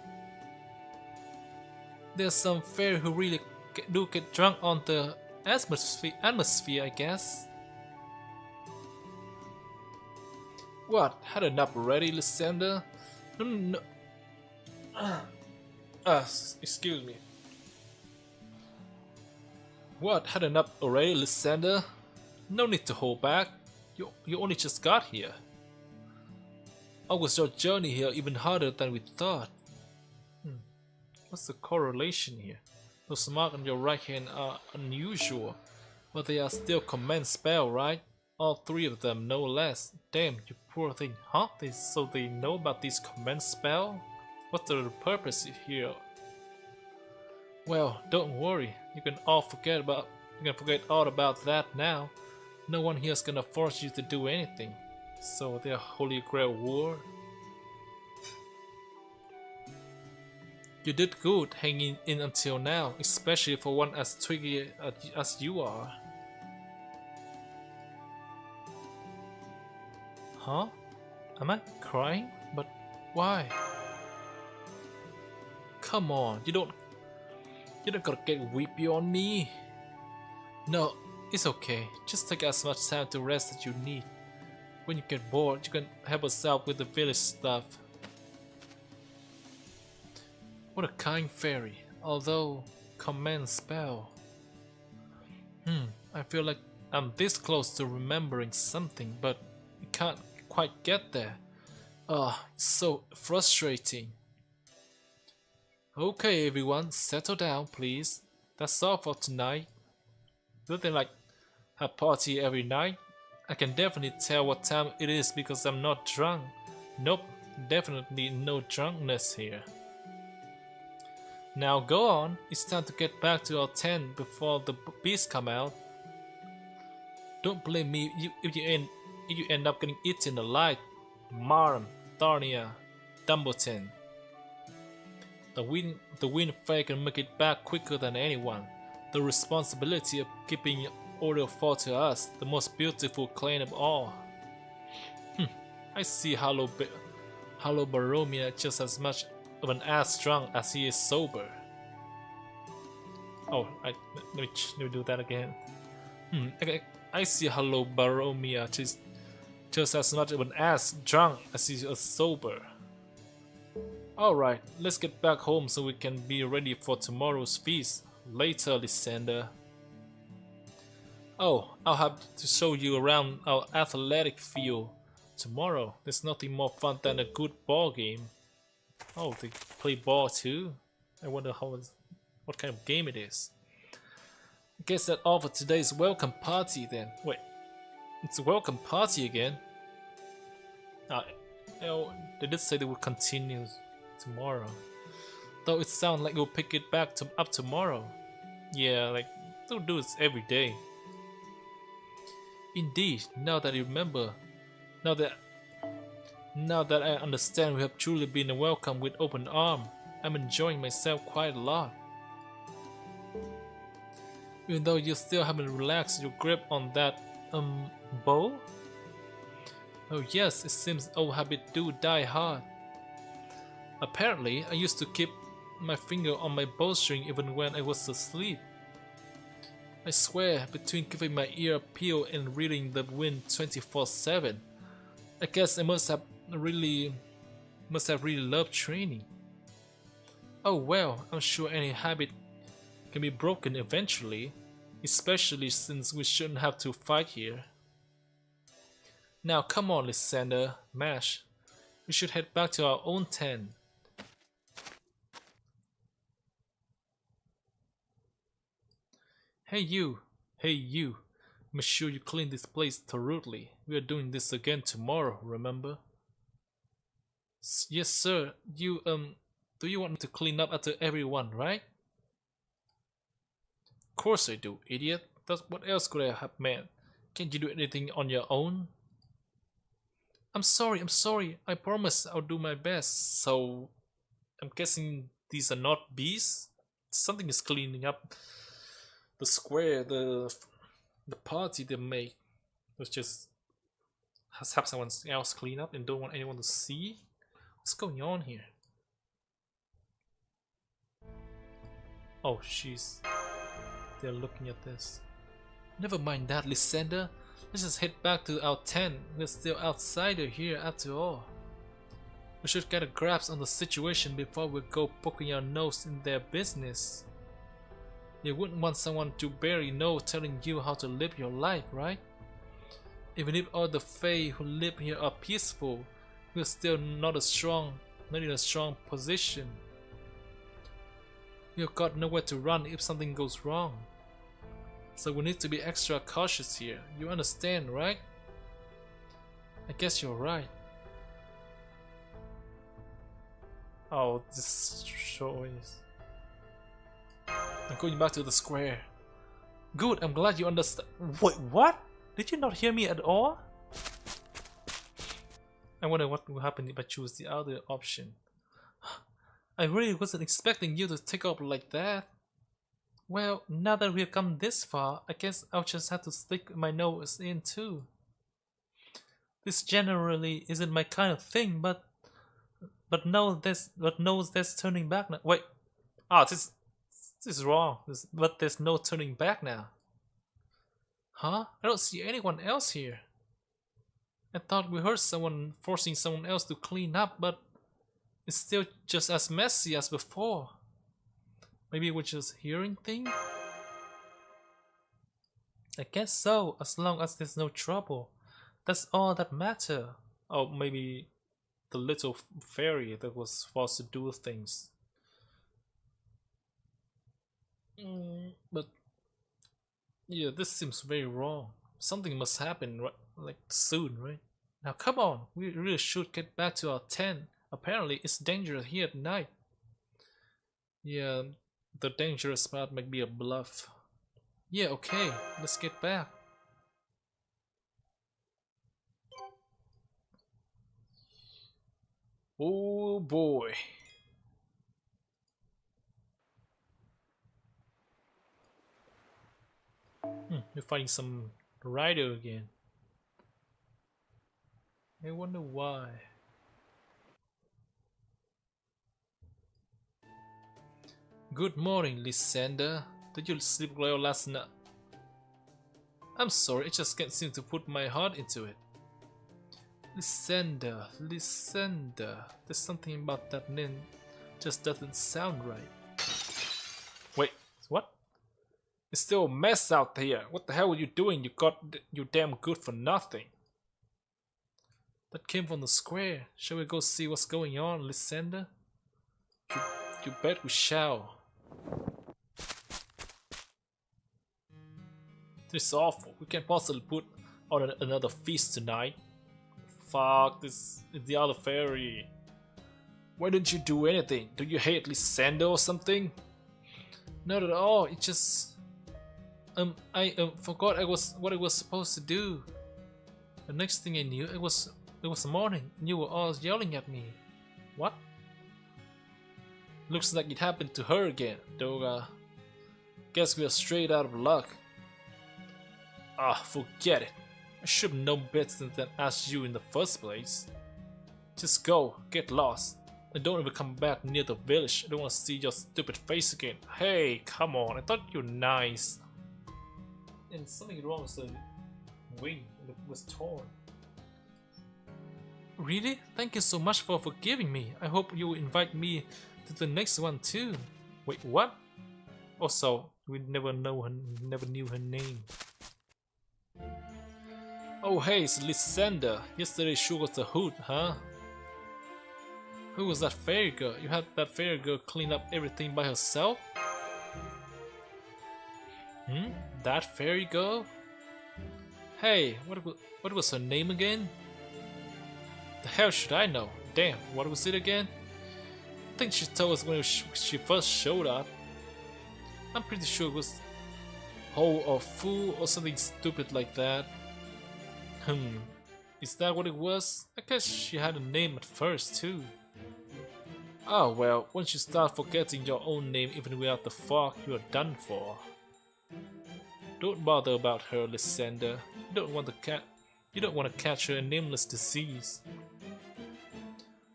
There's some Fae who really do get drunk on the atmosphere, I guess. What? Had enough already, Lysander? No. Excuse me. What? Had enough already, Lysander? No need to hold back. You only just got here. Or was your journey here even harder than we thought? What's the correlation here? Those marks on your right hand are unusual, but they are still command spell, right? All 3 of them, no less. Damn, you poor thing, huh? So they know about this command spell? What's the purpose here? Well, don't worry. You can forget all about that now. No one here is gonna force you to do anything. So their Holy Grail War. You did good hanging in until now, especially for one as tricky as you are. Huh? Am I crying? But why? Come on, you don't gotta get weepy on me. No, it's okay. Just take as much time to rest as you need. When you get bored, you can help us out with the village stuff. What a kind fairy, although command spell. I feel like I'm this close to remembering something, but I can't quite get there. It's so frustrating. Okay everyone, settle down please. That's all for tonight. Don't they like have party every night? I can definitely tell what time it is because I'm not drunk. Nope, definitely no drunkenness here. Now go on, it's time to get back to our tent before the beasts come out. Don't blame me if you end up getting eaten alive. Marn, Tharnia, Dumbleton. The wind fairy can make it back quicker than anyone. The responsibility of keeping order falls to us, the most beautiful clan of all. I see Hollow Baromia just as much of an ass drunk as he is sober. Oh, let me do that again. I see Hollow Baromia just as much of an ass drunk as he is sober. Alright, let's get back home so we can be ready for tomorrow's feast. Later, Lysander. Oh, I'll have to show you around our athletic field. Tomorrow, there's nothing more fun than a good ball game. Oh, they play ball too? I wonder what kind of game it is. I guess that's all for today's welcome party then. Wait, it's a welcome party again? They did say they will continue tomorrow. Though it sounds like we'll pick it back up tomorrow. Yeah, like they'll do this every day. Indeed, now that I remember, now that I understand, we have truly been welcomed with open arms. I'm enjoying myself quite a lot. Even though you still haven't relaxed your grip on that bow? Oh yes, it seems old habits do die hard. Apparently, I used to keep my finger on my bowstring even when I was asleep. I swear, between giving my ear a peel and reading the wind 24/7, I guess I must have really loved training. Oh well, I'm sure any habit can be broken eventually, especially since we shouldn't have to fight here. Now come on, Lysander, Mash. We should head back to our own tent. Hey you, make sure you clean this place thoroughly. We are doing this again tomorrow, remember? Yes sir, do you want me to clean up after everyone, right? Of course I do, idiot. What else could I have meant? Can't you do anything on your own? I'm sorry, I promise I'll do my best. So, I'm guessing these are not bees? Something is cleaning up the square, the party they make. Let's just have someone else clean up and don't want anyone to see. What's going on here? Oh, they're looking at this. Never mind that, Lysander. Let's just head back to our tent. We're still outsider here after all. We should get a grasp on the situation before we go poking our nose in their business. You wouldn't want someone to barely know telling you how to live your life, right? Even if all the Fae who live here are peaceful, we're still not in a strong position. We've got nowhere to run if something goes wrong. So we need to be extra cautious here. You understand, right? I guess you're right. Oh, this choice. I'm going back to the square. Good, I'm glad you understand. Wait, what? Did you not hear me at all? I wonder what will happen if I choose the other option. I really wasn't expecting you to take up like that. Well, now that we've come this far, I guess I'll just have to stick my nose in too. This generally isn't my kind of thing, but there's turning back now. Wait, this is wrong. But there's no turning back now. Huh? I don't see anyone else here. I thought we heard someone forcing someone else to clean up, but it's still just as messy as before. Maybe we're just hearing things? I guess so, as long as there's no trouble. That's all that matters. Oh, maybe the little fairy that was forced to do things. But yeah, this seems very wrong. Something must happen like soon, right? Now come on, we really should get back to our tent. Apparently it's dangerous here at night. Yeah, the dangerous part might be a bluff. Yeah, okay, let's get back. Oh boy. You're fighting some rider again. I wonder why. Good morning, Lysander. Did you sleep well last night? I'm sorry, I just can't seem to put my heart into it. Lysander. There's something about that name just doesn't sound right. Wait, what? It's still a mess out here. What the hell were you doing? You damn good for nothing. That came from the square. Shall we go see what's going on, Lysander? You bet we shall. This is awful. We can't possibly put on another feast tonight. Fuck, this is the other fairy. Why didn't you do anything? Do you hate Lysander or something? Not at all. It just I forgot what I was supposed to do. The next thing I knew, it was morning and you were all yelling at me. What? Looks like it happened to her again, Doga. Guess we are straight out of luck. Ah, forget it. I should have known better than ask you in the first place. Just go, get lost, and don't ever come back near the village. I don't want to see your stupid face again. Hey, come on, I thought you were nice. And something wrong with the wing, it was torn. Really? Thank you so much for forgiving me. I hope you will invite me to the next one too. Wait, what? Also, we never knew her name. Oh hey, it's Lysander. Yesterday she was a hoot, huh? Who was that fairy girl? You had that fairy girl clean up everything by herself? That fairy girl? Hey, what was her name again? The hell should I know? Damn, what was it again? I think she told us when she first showed up. I'm pretty sure it was Hole or Fool or something stupid like that. Is that what it was? I guess she had a name at first too. Oh well, once you start forgetting your own name even without the fog, you are done for. Don't bother about her, Lysander. You don't want to catch her a nameless disease.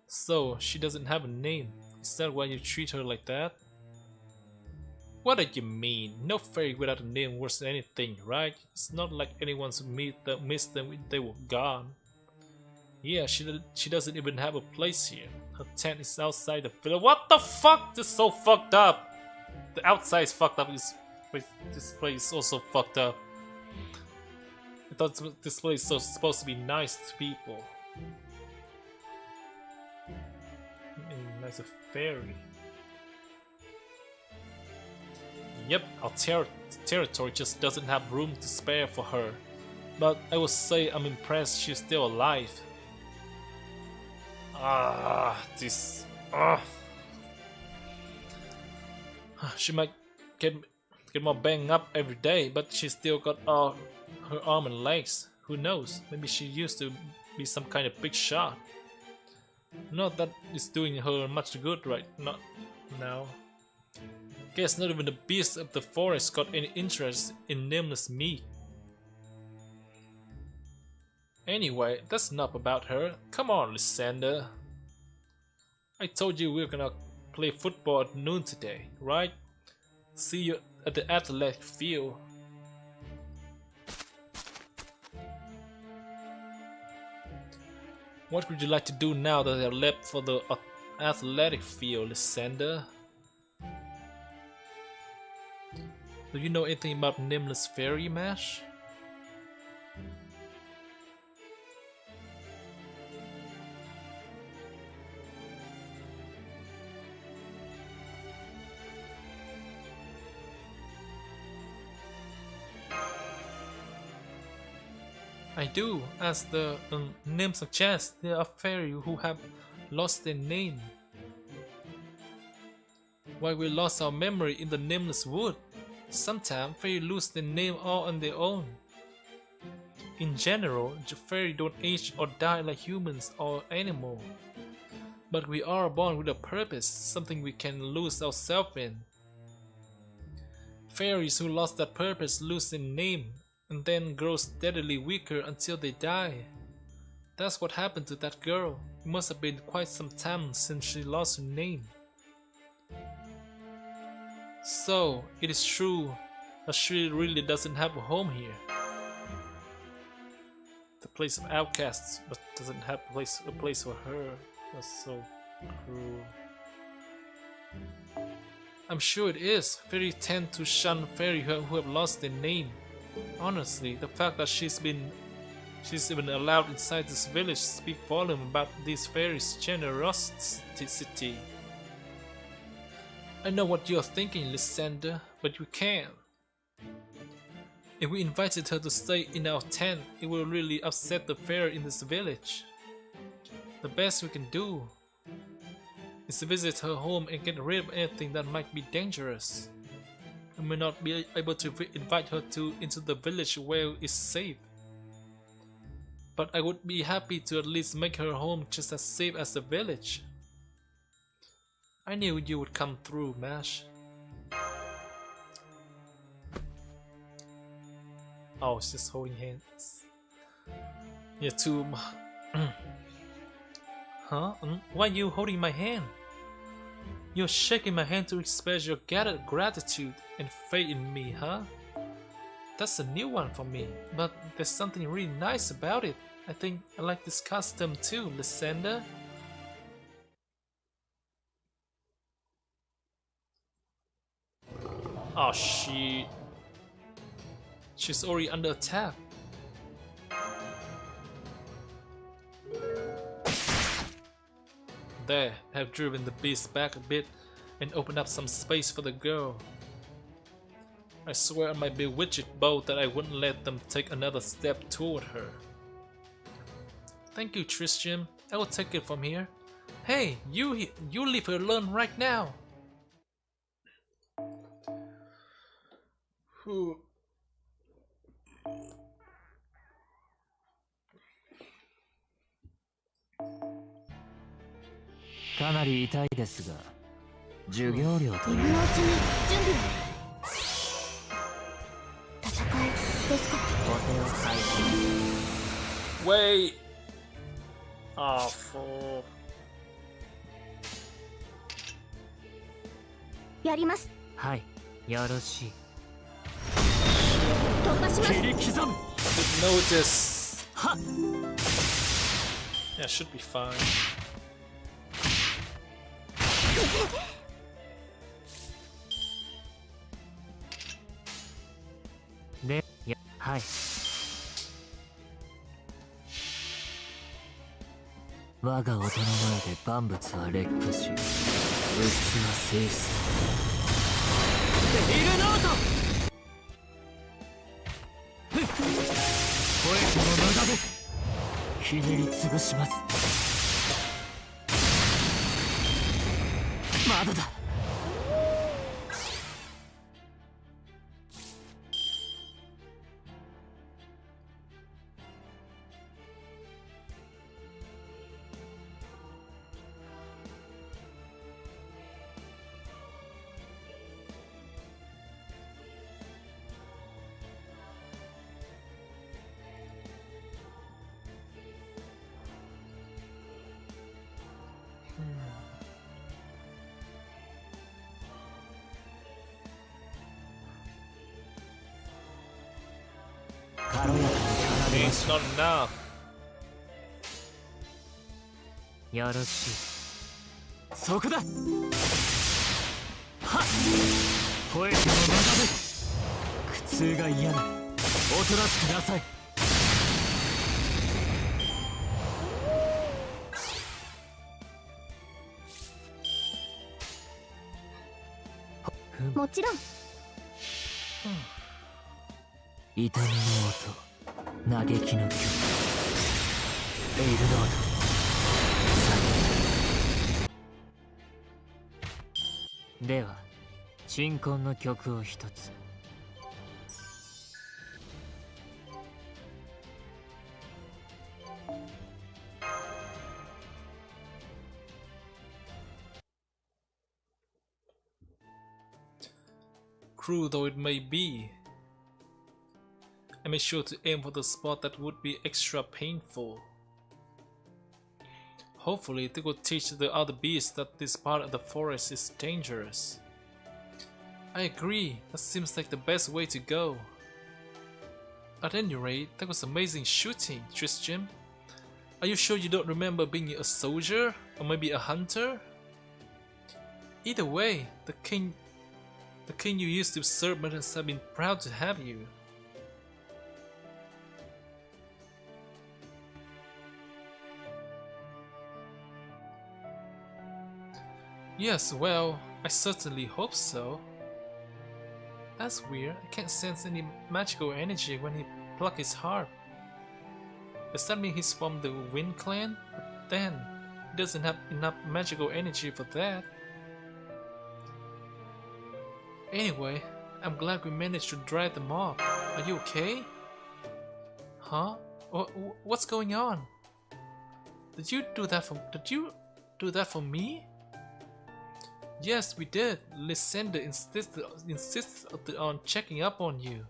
So, she doesn't have a name. Is that why you treat her like that? What do you mean? No fairy without a name worth anything, right? It's not like anyone's missed them when they were gone. Yeah, she doesn't even have a place here. Her tent is outside the village. What the fuck? This is so fucked up. The outside is fucked up. This place is also fucked up. I thought this place was supposed to be nice to people. Nice a fairy. Yep, our territory just doesn't have room to spare for her. But I would say I'm impressed she's still alive. She might get more banged up every day, but she still got all her arm and legs. Who knows? Maybe she used to be some kind of big shot. Not that it's doing her much good right not now. Guess not even the beasts of the forest got any interest in nameless meat. Anyway, that's enough about her. Come on, Lysander. I told you we were gonna play football at noon today, right? See you at the athletic field. What would you like to do now that I've left for the athletic field, Lysander? Do you know anything about Nameless Fairy, Mash? I do, as the name suggests, there are fairies who have lost their name. While we lost our memory in the Nameless Wood, sometimes fairies lose their name all on their own. In general, fairies don't age or die like humans or animals. But we are born with a purpose, something we can lose ourselves in. Fairies who lost that purpose lose their name and then grow steadily weaker until they die. That's what happened to that girl. It must have been quite some time since she lost her name. So, it is true that she really doesn't have a home here. The place of outcasts, but doesn't have a place for her. That's so cruel. I'm sure it is. Fairies tend to shun fairies who have lost their name. Honestly, the fact that she's even allowed inside this village speaks volume about these fairies' generosity. I know what you're thinking, Lysander, but we can't. If we invited her to stay in our tent, it will really upset the fairy in this village. The best we can do is to visit her home and get rid of anything that might be dangerous. We may not be able to invite her into the village where it's safe. But I would be happy to at least make her home just as safe as the village. I knew you would come through, Mash. Oh, it's just holding hands. Yeah, too. Huh? Why are you holding my hand? You're shaking my hand to express your gratitude and faith in me, huh? That's a new one for me, but there's something really nice about it. I think I like this custom too, Lysander. Oh shit. She's already under attack. There, have driven the beast back a bit and opened up some space for the girl. I swear on my bewitched bow that I wouldn't let them take another step toward her. Thank you, Tristram. I will take it from here. Hey, you leave her alone right now. Whew. かなり痛いですが、授業料という今のうちに準備を。戦いですか。お手を拝見。 Wait. Oh, fuck. やります。はい、よろしい。突破します。切り刻む。 Notice. Yeah, should be fine. で、いや、はい。我が音の前で万物は劣化し、物質は静止する。イルノート。声の無駄です。ひねり潰します。まだだ。It's not enough. よろしい。そこだ。はっ。吠えても無駄です。苦痛が嫌ならおとなしくなさい。もちろん。痛みの音、嘆きの曲、エイルノート、では鎮魂の曲を一つ。Cruel though it may be, I made sure to aim for the spot that would be extra painful. Hopefully they will teach the other beasts that this part of the forest is dangerous. I agree, that seems like the best way to go. At any rate, that was amazing shooting, Tristram. Are you sure you don't remember being a soldier? Or maybe a hunter? Either way, the king you used to serve must have been proud to have you. Yes, well, I certainly hope so. That's weird, I can't sense any magical energy when he plucked his harp. Does that mean he's from the Wind Clan? But then, he doesn't have enough magical energy for that. Anyway, I'm glad we managed to drive them off. Are you okay? Huh? What's going on? Did you do that for me? Yes, we did. Lysander insisted on checking up on you.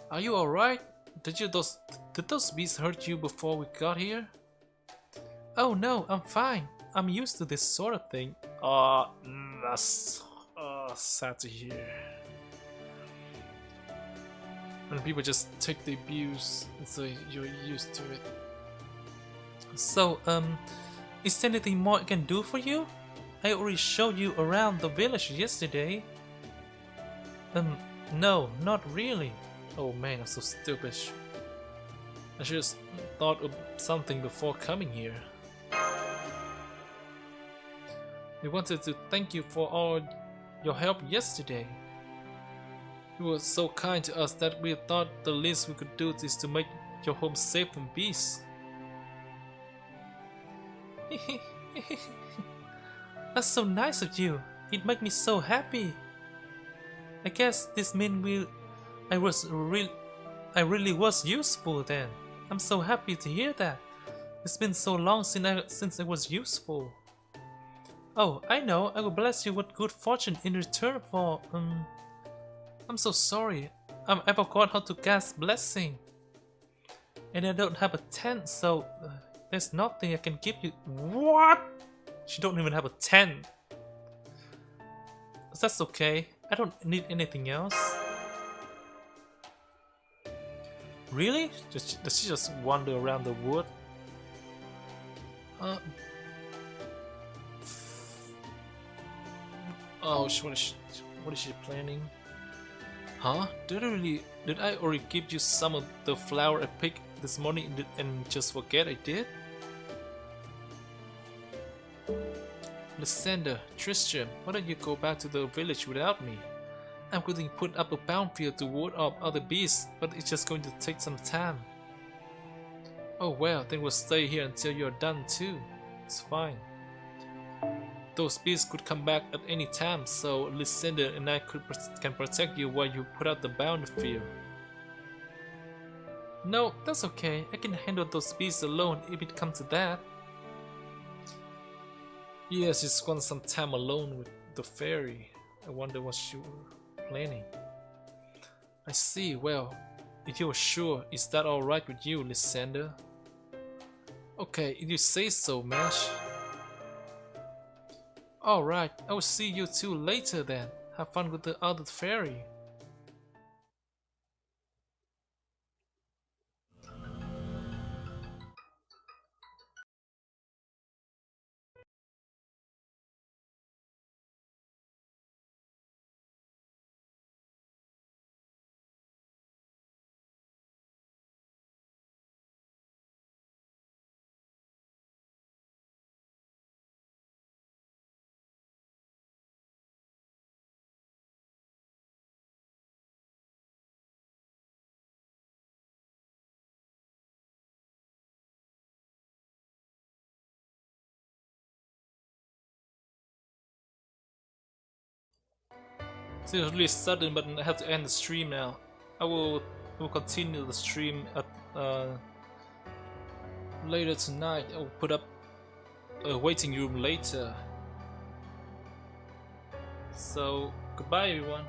Are you alright? Did those beasts hurt you before we got here? Oh no, I'm fine. I'm used to this sort of thing. That's sad to hear. When people just take the abuse and say you're used to it. So, is there anything more I can do for you? I already showed you around the village yesterday. No, not really. Oh man, I'm so stupid. I should have thought of something before coming here. We wanted to thank you for all your help yesterday. You were so kind to us that we thought the least we could do is to make your home safe from beasts. That's so nice of you. It made me so happy. I guess this means I really was useful then. I'm so happy to hear that. It's been so long since I was useful. Oh, I know. I will bless you with good fortune in return for I'm so sorry. I forgot how to cast blessing. And I don't have a tent, so there's nothing I can give you. What? She don't even have a tent. That's okay. I don't need anything else. Really? Does she just wander around the wood? Oh, what is she planning? Huh? Did I already give you some of the flower I picked this morning and just forget I did? Lysander, Tristram, why don't you go back to the village without me? I'm going to put up a boundary to ward off other beasts, but it's just going to take some time. Oh well, then we'll stay here until you're done too. It's fine. Those beasts could come back at any time, so Lysander and I can protect you while you put out the boundary. No, that's okay. I can handle those beasts alone if it comes to that. Yes, she just wants some time alone with the fairy. I wonder what she was planning. I see. Well, if you're sure, is that alright with you, Lysander? Okay, if you say so, Mash. Alright, I will see you two later then. Have fun with the other fairy. It's really sudden, but I have to end the stream now. I will continue the stream at later tonight. I will put up a waiting room later. So goodbye everyone.